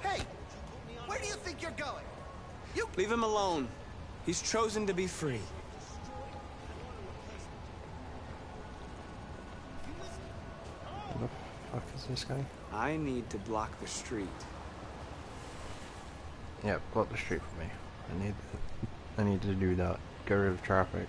Hey! Where do you think you're going? Leave him alone. He's chosen to be free. What the fuck is this guy? I need to block the street. Yeah, block the street for me. I need to do that. Get rid of traffic.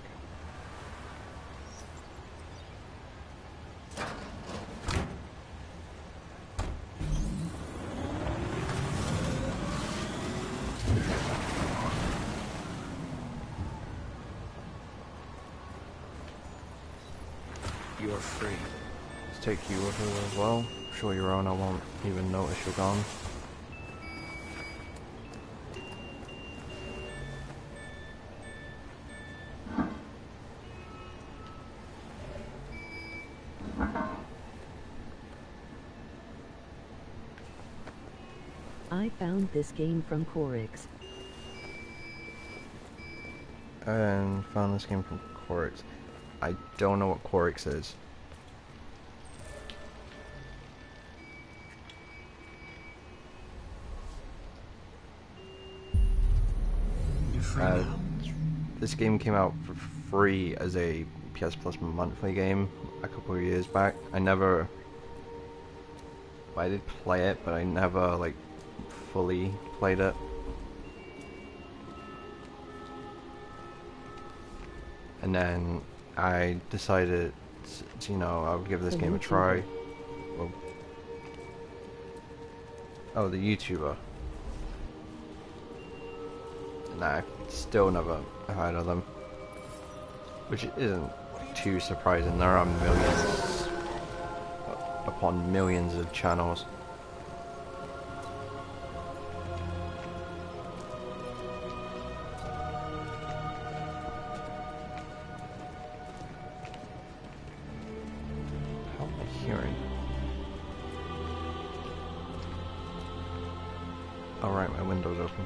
You're free. Let's take you with her as well. Sure you're on, I won't even notice you're gone. I found this game from Corix. And found this game from Corix. I don't know what Corix is. This game came out for free as a PS Plus monthly game a couple of years back. I did play it, but I never like fully played it. And then I decided, you know, I'll give this game a try. Well, oh, the YouTuber. And I still never heard of them. Which isn't too surprising. There are millions upon millions of channels. How am I hearing? Alright, my window's open.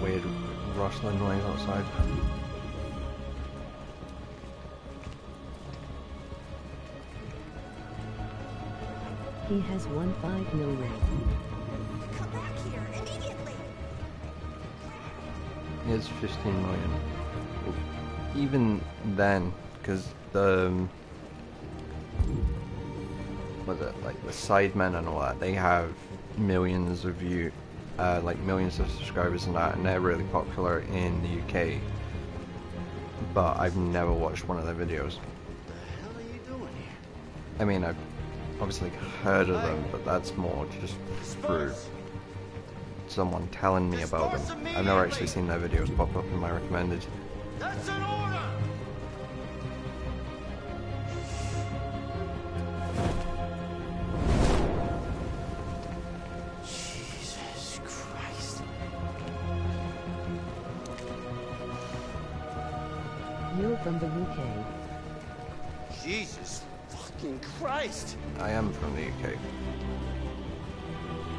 Weird rustling noise outside. He has won 5 million. Come back here immediately! He has 15 million. Even then, because the what's it, like the Sidemen and all that, they have millions of like millions of subscribers and that, and they're really popular in the UK. but I've never watched one of their videos. What the hell are you doing here? I mean, I've obviously heard of them, but that's more just through someone telling me about them. I've never actually seen their videos pop up in my recommended. That's an order! Jesus Christ. You're from the UK. Jesus fucking Christ! I am from the UK.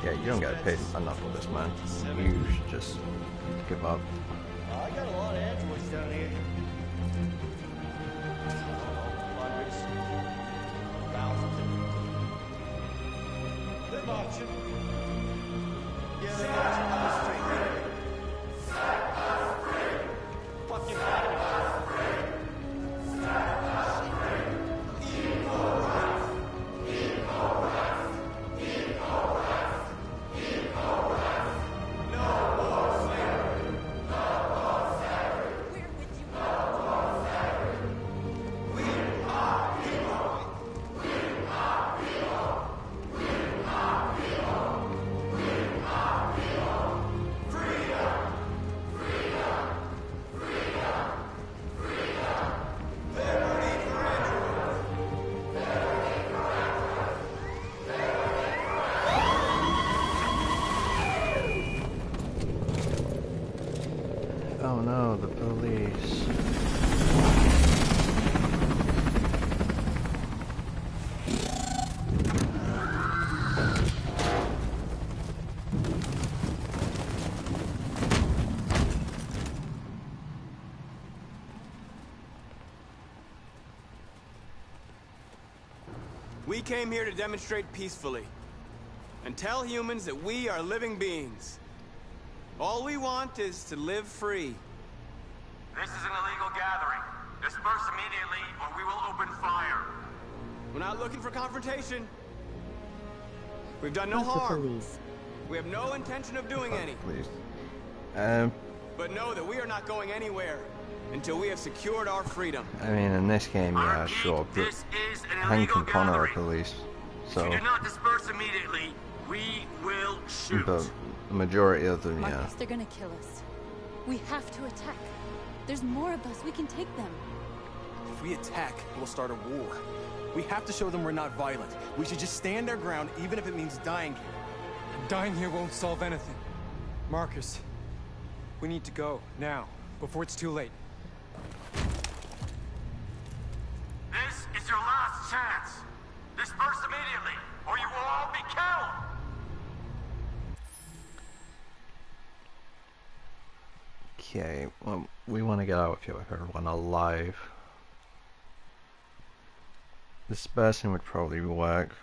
Yeah, you don't get paid enough for this, man. You should just give up. I got a lot of androids down here. Hundreds. Thousands. They're marching. Yeah, they're marching on the street. Fucking Oh no, the police. We came here to demonstrate peacefully and tell humans that we are living beings. All we want is to live free. This is an illegal gathering. Disperse immediately or we will open fire. We're not looking for confrontation. We've done no Fuck the harm. police. We have no intention of doing any. Please. But know that we are not going anywhere until we have secured our freedom. I mean, in this game, yeah, sure, but Hank and Connor are police, so. If you do not disperse immediately, we will shoot. But the majority of them, yeah. Marcus, they're gonna kill us. We have to attack. There's more of us. We can take them. If we attack, we'll start a war. We have to show them we're not violent. We should just stand our ground, even if it means dying here. Dying here won't solve anything. Marcus, we need to go, now, before it's too late. This is your last chance. Disperse immediately, or you will all be killed. Okay, well, we want to get out of here with everyone alive. Dispersing would probably work.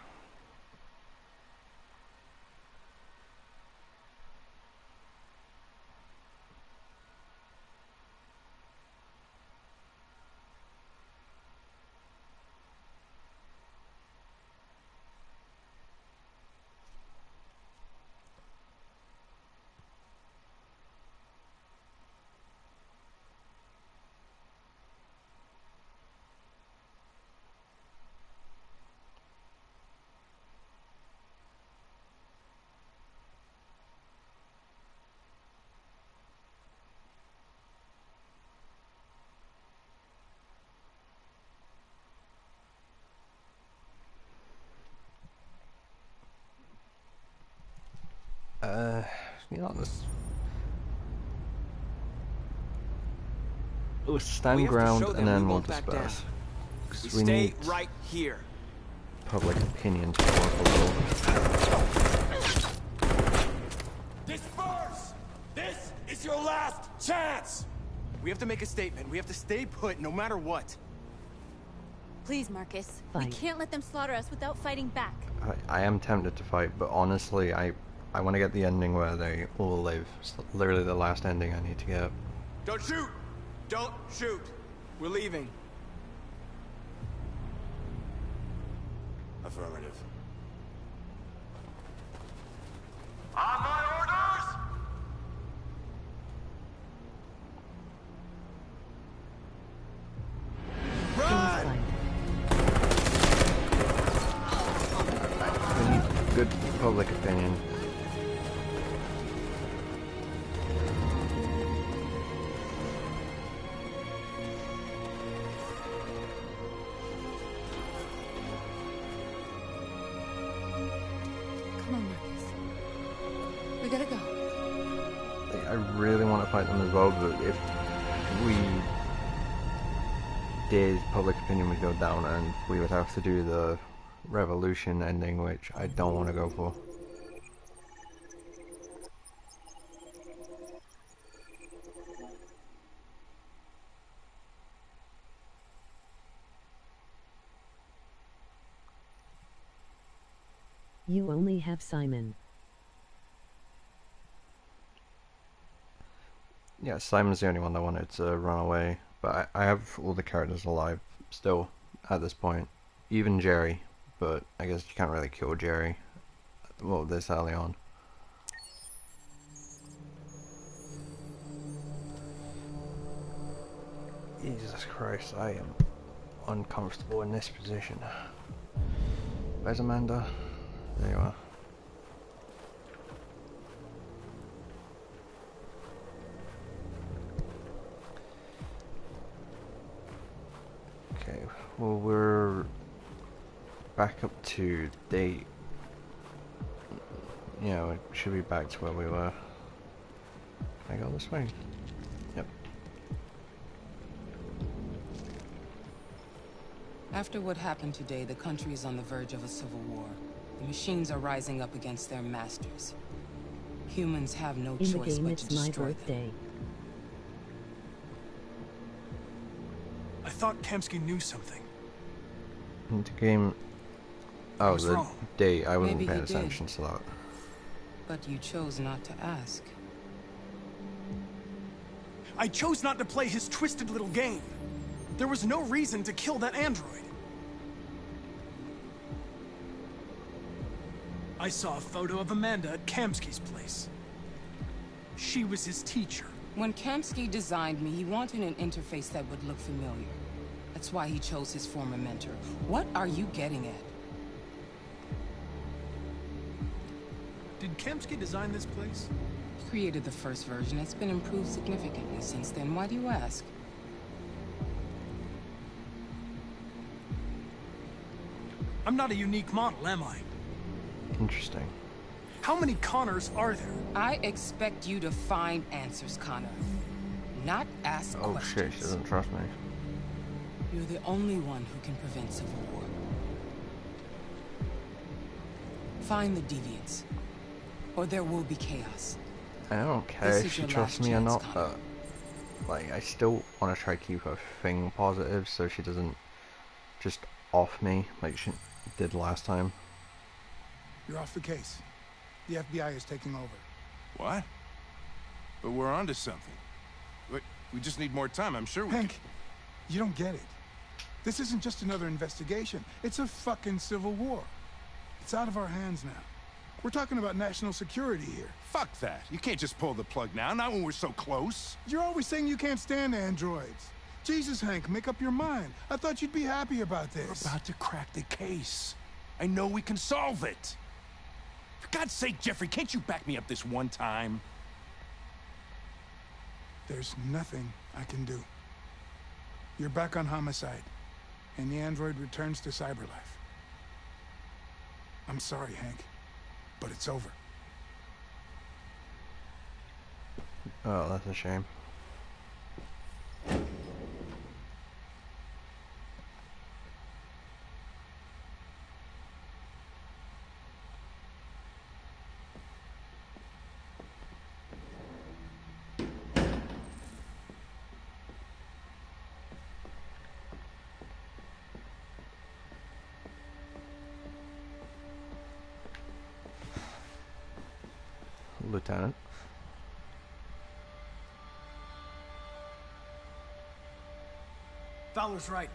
Be honest. We'll stand ground and then we'll disperse. Because we need right here. Public opinion to powerful. Disperse! This is your last chance! We have to make a statement. We have to stay put no matter what. Please, Marcus. We Fine. can't let them slaughter us without fighting back. I am tempted to fight, but honestly, I want to get the ending where they all live. It's literally the last ending I need to get. Don't shoot! Don't shoot! We're leaving. Affirmative. On my orders! gotta go. I really want to fight them as well, but if we did, public opinion would go down and we would have to do the revolution ending, which I don't want to go for. You only have Simon. Yeah, Simon's the only one that wanted to run away, but I have all the characters alive still at this point. Even Jerry, but I guess you can't really kill Jerry, well, this early on. Jesus Christ, I am uncomfortable in this position. Where's Amanda? There you are. Okay, well, we're back up to date. Yeah, we should be back to where we were. Can I go this way? Yep. After what happened today, the country is on the verge of a civil war. The machines are rising up against their masters. Humans have no choice but to destroy them. I thought Kamsky knew something. The game... Oh, What's the wrong? date. I wasn't Maybe paying he did. attention to that. But you chose not to ask. I chose not to play his twisted little game. There was no reason to kill that android. I saw a photo of Amanda at Kamsky's place. She was his teacher. When Kamsky designed me, he wanted an interface that would look familiar. That's why he chose his former mentor. What are you getting at? Did Kamsky design this place? He created the first version. It's been improved significantly since then. Why do you ask? I'm not a unique model, am I? Interesting. How many Connors are there? I expect you to find answers, Connor. Not ask Oh questions. shit, she doesn't trust me. You're the only one who can prevent civil war. Find the deviants, or there will be chaos. I don't care This if is she your trusts last me or chance, not, Connor. but like I still want to try to keep her thing positive so she doesn't just off me like she did last time. You're off the case. The FBI is taking over. What? But we're onto something. We just need more time, I'm sure we Hank, you don't get it. This isn't just another investigation. It's a fucking civil war. It's out of our hands now. We're talking about national security here. Fuck that. You can't just pull the plug now, not when we're so close. You're always saying you can't stand androids. Jesus, Hank, make up your mind. I thought you'd be happy about this. We're about to crack the case. I know we can solve it. For God's sake, Jeffrey, can't you back me up this one time? There's nothing I can do. You're back on homicide, and the android returns to cyberlife. I'm sorry, Hank, but it's over. Oh, that's a shame. Lieutenant. Fowler's right.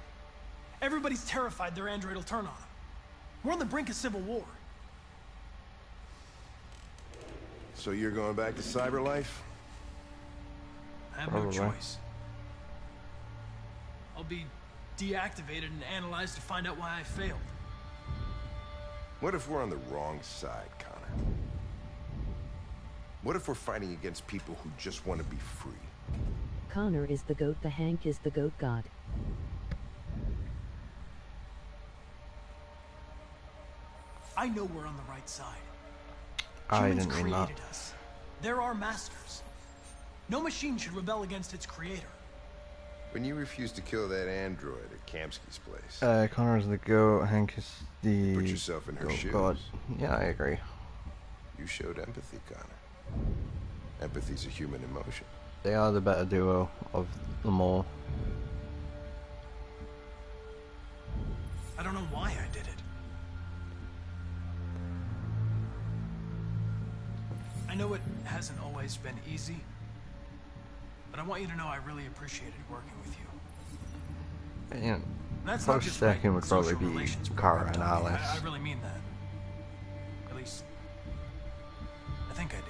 Everybody's terrified their android will turn on them. We're on the brink of civil war. So you're going back to cyberlife? I have no choice. I'll be deactivated and analyzed to find out why I failed. What if we're on the wrong side, Connor? What if we're fighting against people who just want to be free? Connor is the goat, the Hank is the goat god. I know we're on the right side. I Humans didn't mean created that. us. There are masters. No machine should rebel against its creator. When you refused to kill that android at Kamsky's place. Connor is the goat, Hank is the... Put yourself in her shoes. God. Yeah, I agree. You showed empathy, Connor. Empathy's a human emotion. They are the better duo of them all. I don't know why I did it. I know it hasn't always been easy, but I want you to know I really appreciated working with you. Yeah, That's not close just second would social probably be relations Kara and program. Alice. I really mean that. At least, I think I do.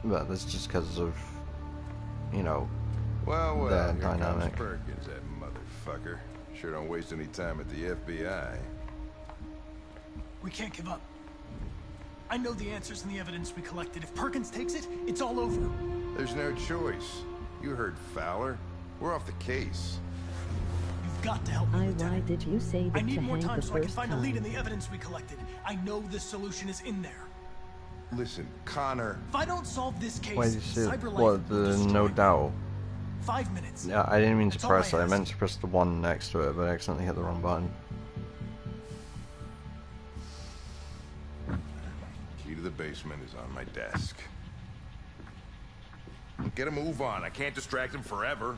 But that's just because of, you know, well, their here dynamic. comes Perkins, that motherfucker. Sure don't waste any time at the FBI. We can't give up. I know the answers and the evidence we collected. If Perkins takes it, it's all over. There's no choice. You heard Fowler. We're off the case. You've got to help me, Why did you say that I need to more Hank time the so I can first find a lead in time? the evidence we collected. I know the solution is in there. Listen, Connor. If I don't solve this case, Why did you say CyberLife what? will The destroy no me. doubt. 5 minutes. Yeah, I didn't mean to That's all press I it. I ask. meant to press the one next to it, but I accidentally hit the wrong button. Key to the basement is on my desk. Get a move on. I can't distract him forever.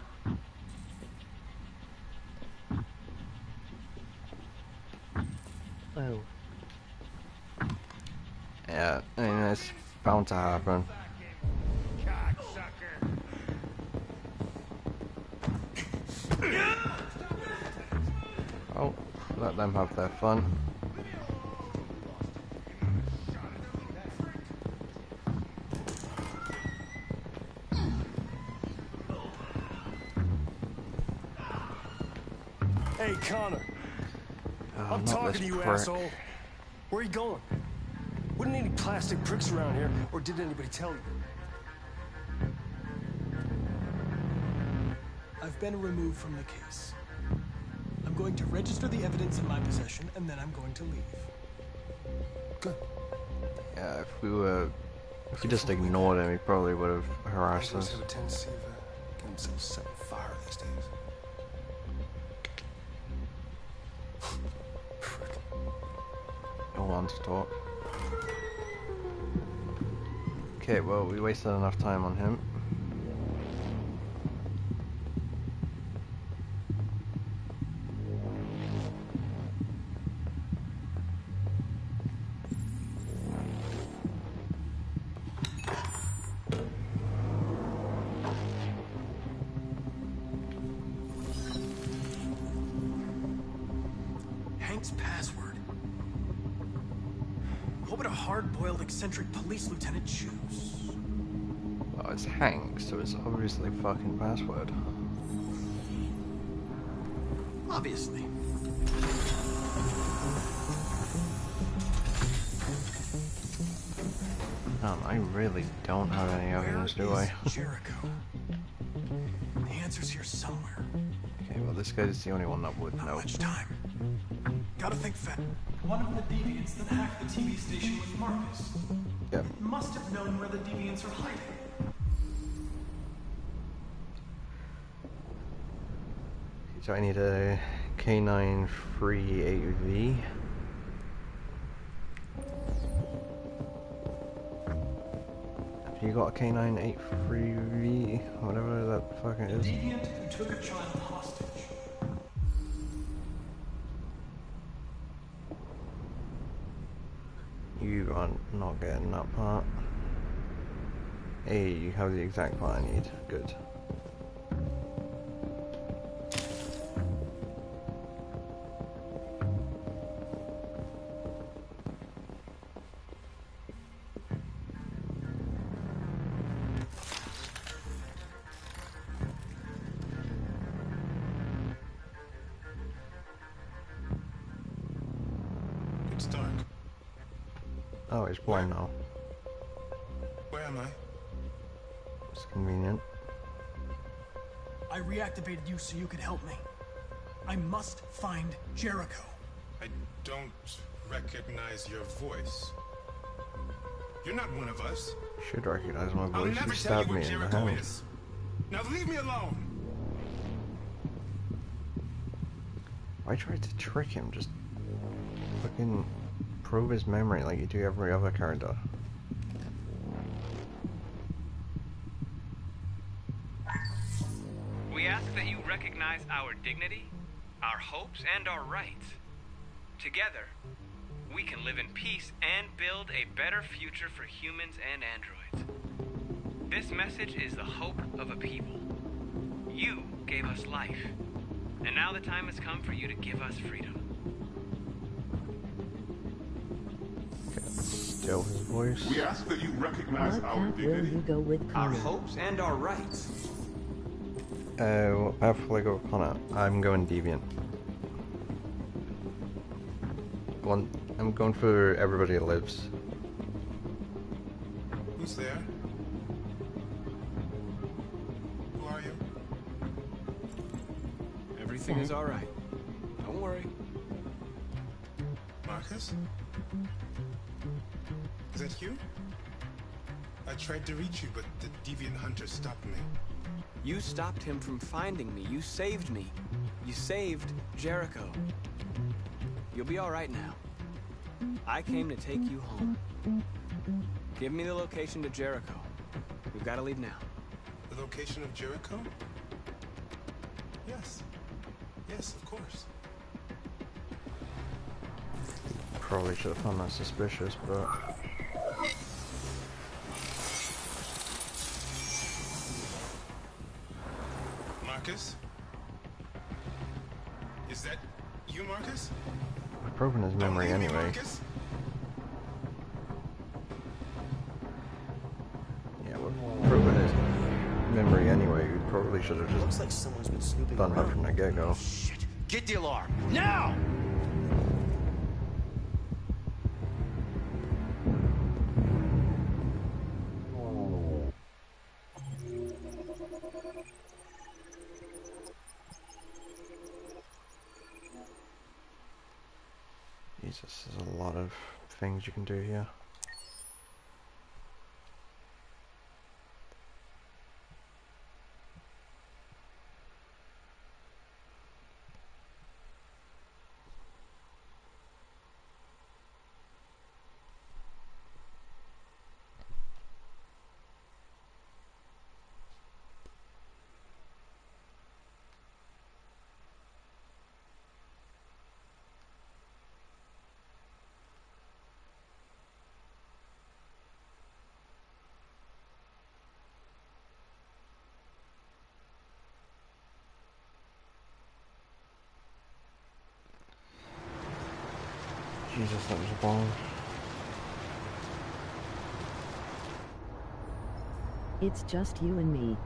Oh. Yeah, I mean, it's bound to happen. Oh, let them have their fun. Hey, Connor. Oh, I'm not talking this to you, prick. asshole. Where are you going? Wouldn't any plastic pricks around here, or did anybody tell you? I've been removed from the case. I'm going to register the evidence in my possession, and then I'm going to leave. Good. Yeah, if we just ignored him, he probably would have harassed Those us. have a tendency of getting themselves set on fire these days. Don't want to talk. Okay, well, we wasted enough time on him. Hank's password. What would a hard-boiled, eccentric police lieutenant choose? Well, it's Hank, so it's obviously fucking password. Obviously. I really don't have any evidence, do I? Jericho. The answer's here somewhere. Okay, well, this guy's the only one that would know. Not much time. Gotta think fast. One of the deviants that hacked the TV station was Marcus. Yep. Must have known where the deviants are hiding. So I need a K9 free AV. Have you got a K9 8-3V? Whatever that fucking The is. deviant who took a child hostage. You are not getting that part. Hey, you have the exact part I need. Good. It's dark. Oh, it's blind now. Where am I? It's convenient. I reactivated you so you could help me. I must find Jericho. I don't recognize your voice. You're not one of us. Should recognize my I'll voice. never You tell you stabbed what me in the Jericho hand. is. Now leave me alone. I tried to trick him, just fucking probe his memory like you do every other character. We ask that you recognize our dignity, our hopes, and our rights. Together, we can live in peace and build a better future for humans and androids. This message is the hope of a people. You gave us life, and now the time has come for you to give us freedom. Still his voice. We ask that you recognize What our path will dignity. you go with Our Connor? hopes and our rights. What path will I go with Connor? I'm going Deviant. I'm going for everybody that lives. Who's there? Who are you? Everything is all right. Don't worry. Marcus? Is that you? I tried to reach you, but the deviant hunter stopped me. You stopped him from finding me. You saved me. You saved Jericho. You'll be all right now. I came to take you home. Give me the location to Jericho. We've got to leave now. The location of Jericho? Yes. Yes, of course. Probably should have found that suspicious, but... Marcus? Is that you, Marcus? We're probing his memory Don't leave me, anyway. Marcus. Yeah, we're probing his memory anyway. We probably should have just Looks like someone's been snooping done that around. from the get-go. Shit. Get the alarm. Now! Jesus, there's a lot of things you can do here. Jesus, that was long. It's just you and me.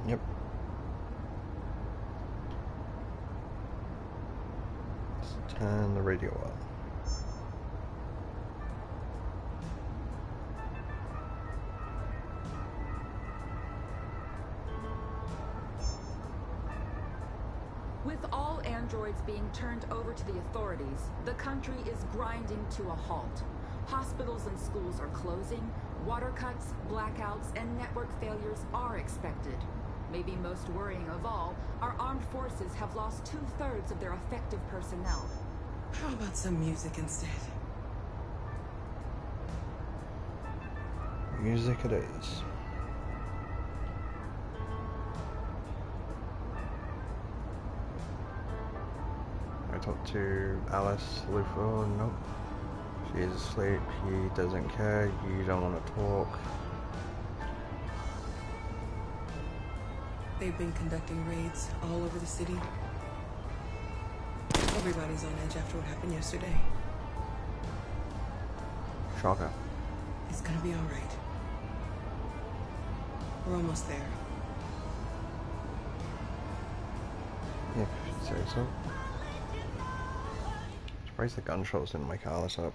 Yep. Let's turn the radio up. With all androids being turned over to the authorities, the country is grinding to a halt. Hospitals and schools are closing, water cuts, blackouts, and network failures are expected. Maybe most worrying of all, our armed forces have lost 2/3 of their effective personnel. How about some music instead? Music it is. I talked to Alice Luthor. Nope. She is asleep. He doesn't care. You don't want to talk. They've been conducting raids all over the city. Everybody's on edge after what happened yesterday. Shocker. It's gonna be all right. We're almost there. Yeah, if you say so. Surprised the gunshots didn't wake Alice up.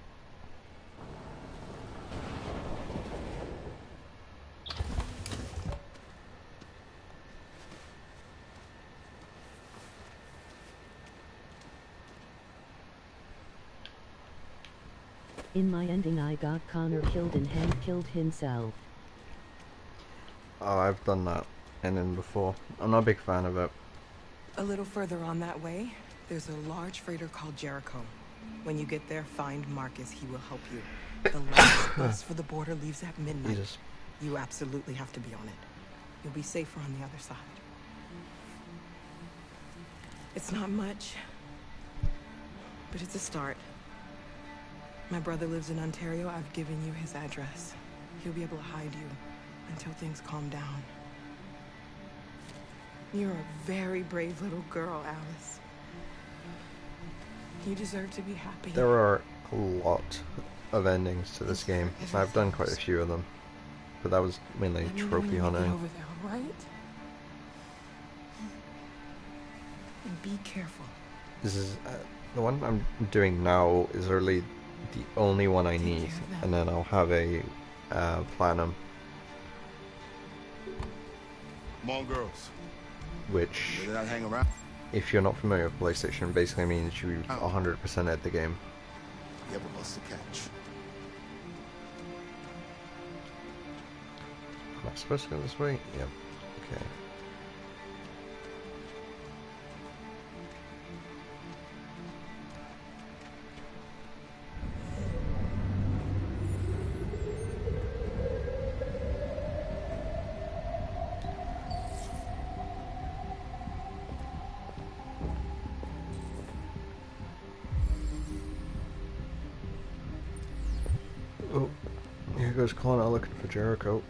In my ending I got Connor killed and Hank killed himself. Oh, I've done that ending before. I'm not a big fan of it. A little further on that way, there's a large freighter called Jericho. When you get there, find Marcus. He will help you. The last bus for the border leaves at midnight. Jesus. You absolutely have to be on it. You'll be safer on the other side. It's not much, but it's a start. My brother lives in Ontario. I've given you his address. He'll be able to hide you until things calm down. You're a very brave little girl, Alice. You deserve to be happy. There are a lot of endings to this game. I've done quite a few of them, but that was mainly trophy hunting. Over there, all right? And be careful. This is the one I'm doing now is really the only one I need, and then I'll have a platinum. Come on, girls. Which, Did I hang around? if you're not familiar with PlayStation, basically means you 100% at the game. You ever bust a catch? Am I supposed to go this way? Yep. Okay. Oh, here goes Connor looking for Jericho.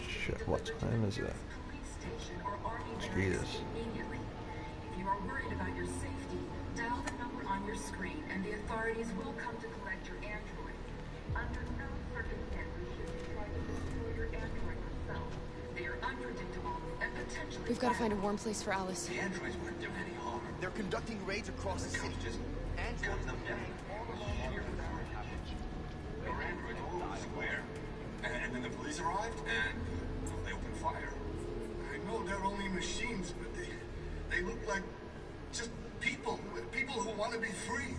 Shit, what time is it? Jesus. If you are worried about your safety, dial the number on your screen and the authorities will come to collect your android. Under no circumstances should you try to destroy your android yourself. They are unpredictable and potentially... We've got to find a warm place for Alice. The androids wouldn't do any harm. They're conducting raids across the city. And gun them down. Your androids all over the square. And then the police arrived, and they opened fire. I know they're only machines, but they look like just people who want to be free.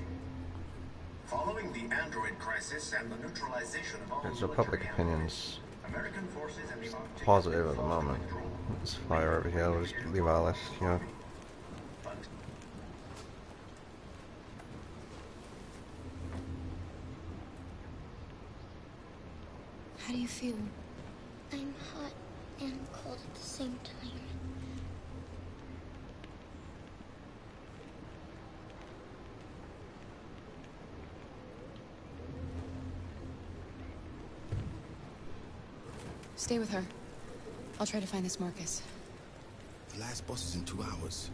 Following the android crisis and the neutralization of all So public opinion's American forces and the Arctic positive at the moment. There's fire over here, I'll just leave Alice, yeah. How do you feel? I'm hot and cold at the same time. Stay with her. I'll try to find this Marcus. The last bus is in 2 hours.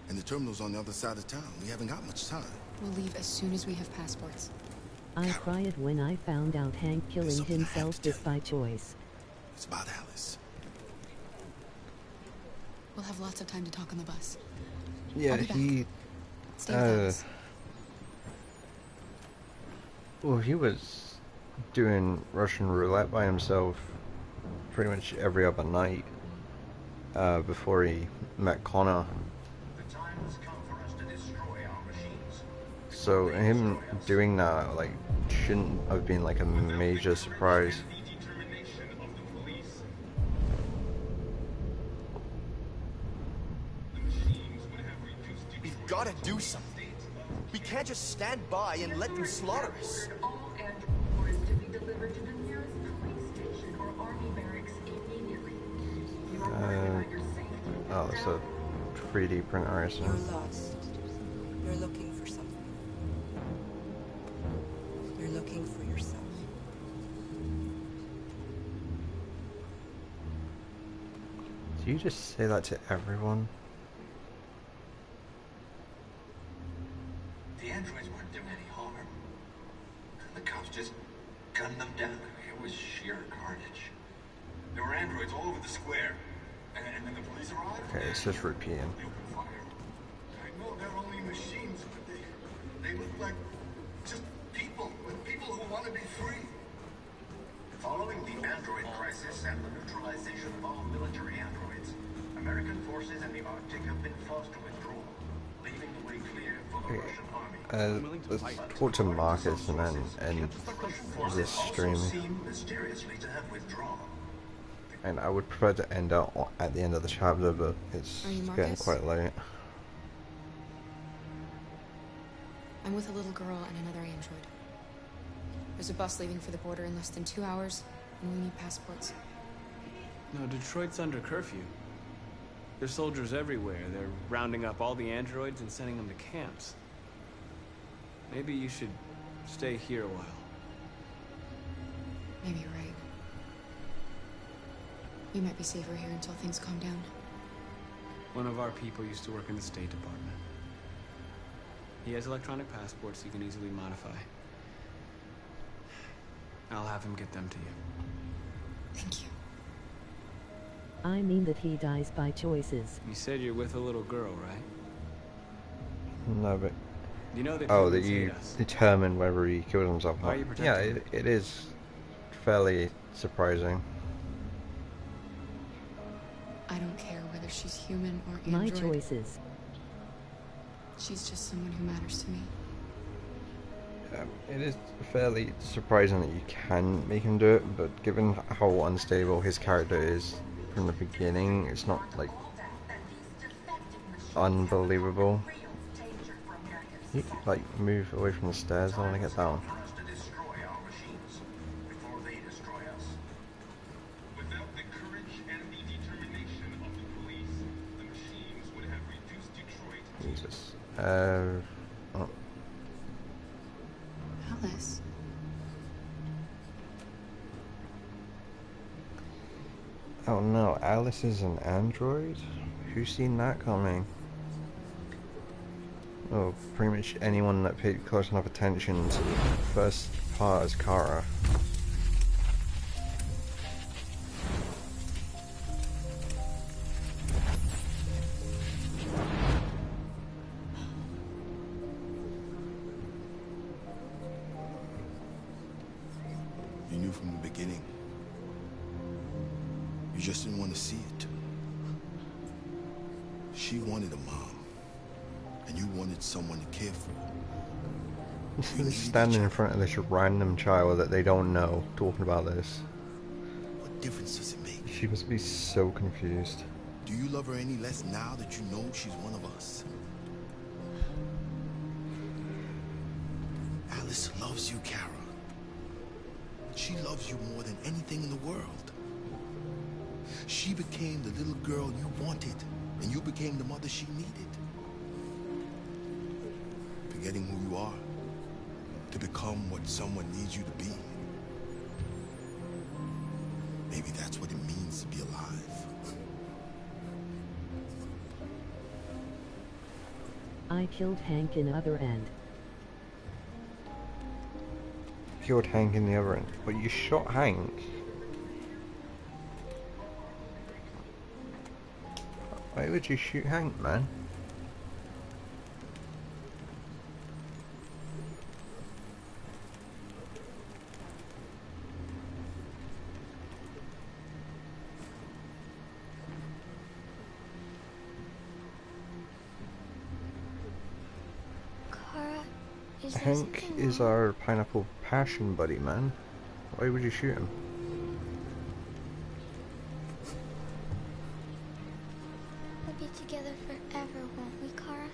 And the terminal's on the other side of town. We haven't got much time. We'll leave as soon as we have passports. I cried when I found out Hank killing himself is by choice. It's about Alice. We'll have lots of time to talk on the bus. Yeah, I'll be back. he... Stay with Alice. Well, he was doing Russian roulette by himself pretty much every other night before he met Connor. The time has come for us to destroy our machines. So him doing that, like, shouldn't have been like a major surprise. We've got to do something. We can't just stand by and let them slaughter us. All androids to be delivered to the nearest police station or army barracks immediately. You are worried about your safety. Oh, that's a 3D printer, isn't You're it? lost. You're looking for something. You're looking for yourself. Do you just say that to everyone? The androids weren't doing any harm. The cops just gunned them down. was sheer carnage. There were androids all over the square. And then the police arrived. Okay, it's just repeating. They opened fire. I know they're only machines, but they look like just people who want to be free. Following the android crisis and the neutralization of all military androids, American forces in the Arctic have been forced to withdraw, leaving the way clear for the Russian army. Let's talk to Marcus and then end this stream. Mysteriously to have withdrawn. And I would prefer to end out at the end of the chapter, but it's getting quite late. I'm with a little girl and another android. There's a bus leaving for the border in less than 2 hours, and we need passports. No, Detroit's under curfew. There's soldiers everywhere. They're rounding up all the androids and sending them to camps. Maybe you should stay here a while. Maybe you're right. We might be safer here until things calm down. One of our people used to work in the State Department. He has electronic passports you can easily modify. I'll have him get them to you. Thank you. I mean that he dies by choices. You said you're with a little girl, right? No, but... You know that that you determine whether he killed himself or not. Yeah, it is fairly surprising. I don't care whether she's human or android. My choices. She's just someone who matters to me. It is fairly surprising that you can make him do it, but given how unstable his character is from the beginning, it's not, like, unbelievable. You, like, move away from the stairs, I want to get down. Jesus. Oh. Alice. Oh no, Alice is an android? Who's seen that coming? Oh, pretty much anyone that paid close enough attention to the first part as Kara. You knew from the beginning. You just didn't want to see it. She wanted a mom, and you wanted someone to care for. Standing in front of this random child that they don't know, talking about this. What difference does it make? She must be so confused. Do you love her any less now that you know she's one of us? Alice loves you, Kara. She loves you more than anything in the world. She became the little girl you wanted, and you became the mother she needed. Forgetting who you are to become what someone needs you to be. Maybe that's what it means to be alive. I killed Hank in other end. Killed Hank in the other end. But you shot Hank? Why would you shoot Hank, man? Hank is our pineapple passion buddy, man. Why would you shoot him? We'll be together forever, won't we, Kara?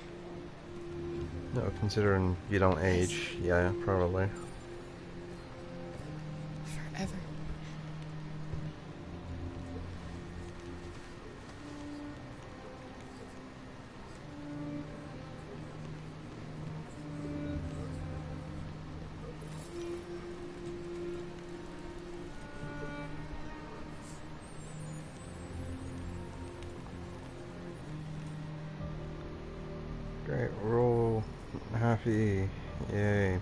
No, considering you don't age, yeah, probably. Forever. Great, we're all happy, yay.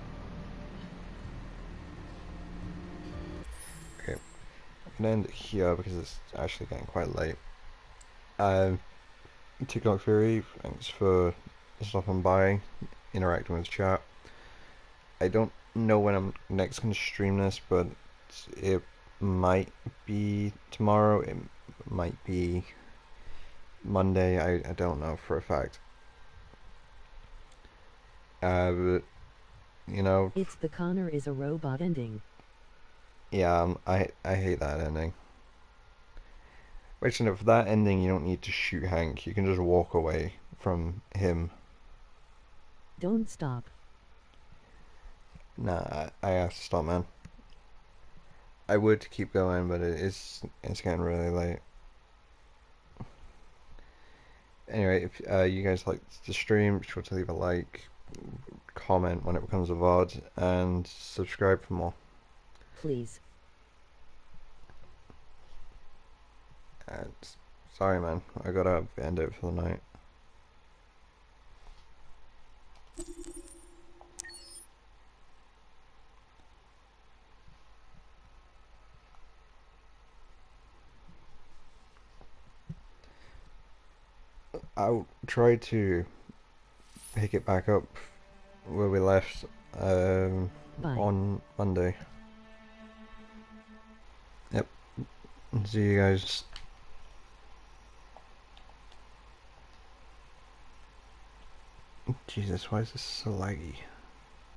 gonna end it here because it's actually getting quite late. TikTok Fury, thanks for stopping by, interacting with chat. I don't know when I'm next gonna stream this, but it might be tomorrow, it might be Monday, I don't know for a fact. But, you know... It's the Connor is a robot ending. Yeah, I hate that ending. Wait, no, for that ending you don't need to shoot Hank, you can just walk away from him. Don't stop. Nah, I have to stop, man. I would keep going, but it's getting really late. Anyway, if you guys like the stream, be sure to leave a like, comment when it becomes a VOD, and subscribe for more. Please. Sorry, man. I gotta end it for the night. I'll try to pick it back up where we left on Monday. Yep. See you guys. Jesus, why is this so laggy?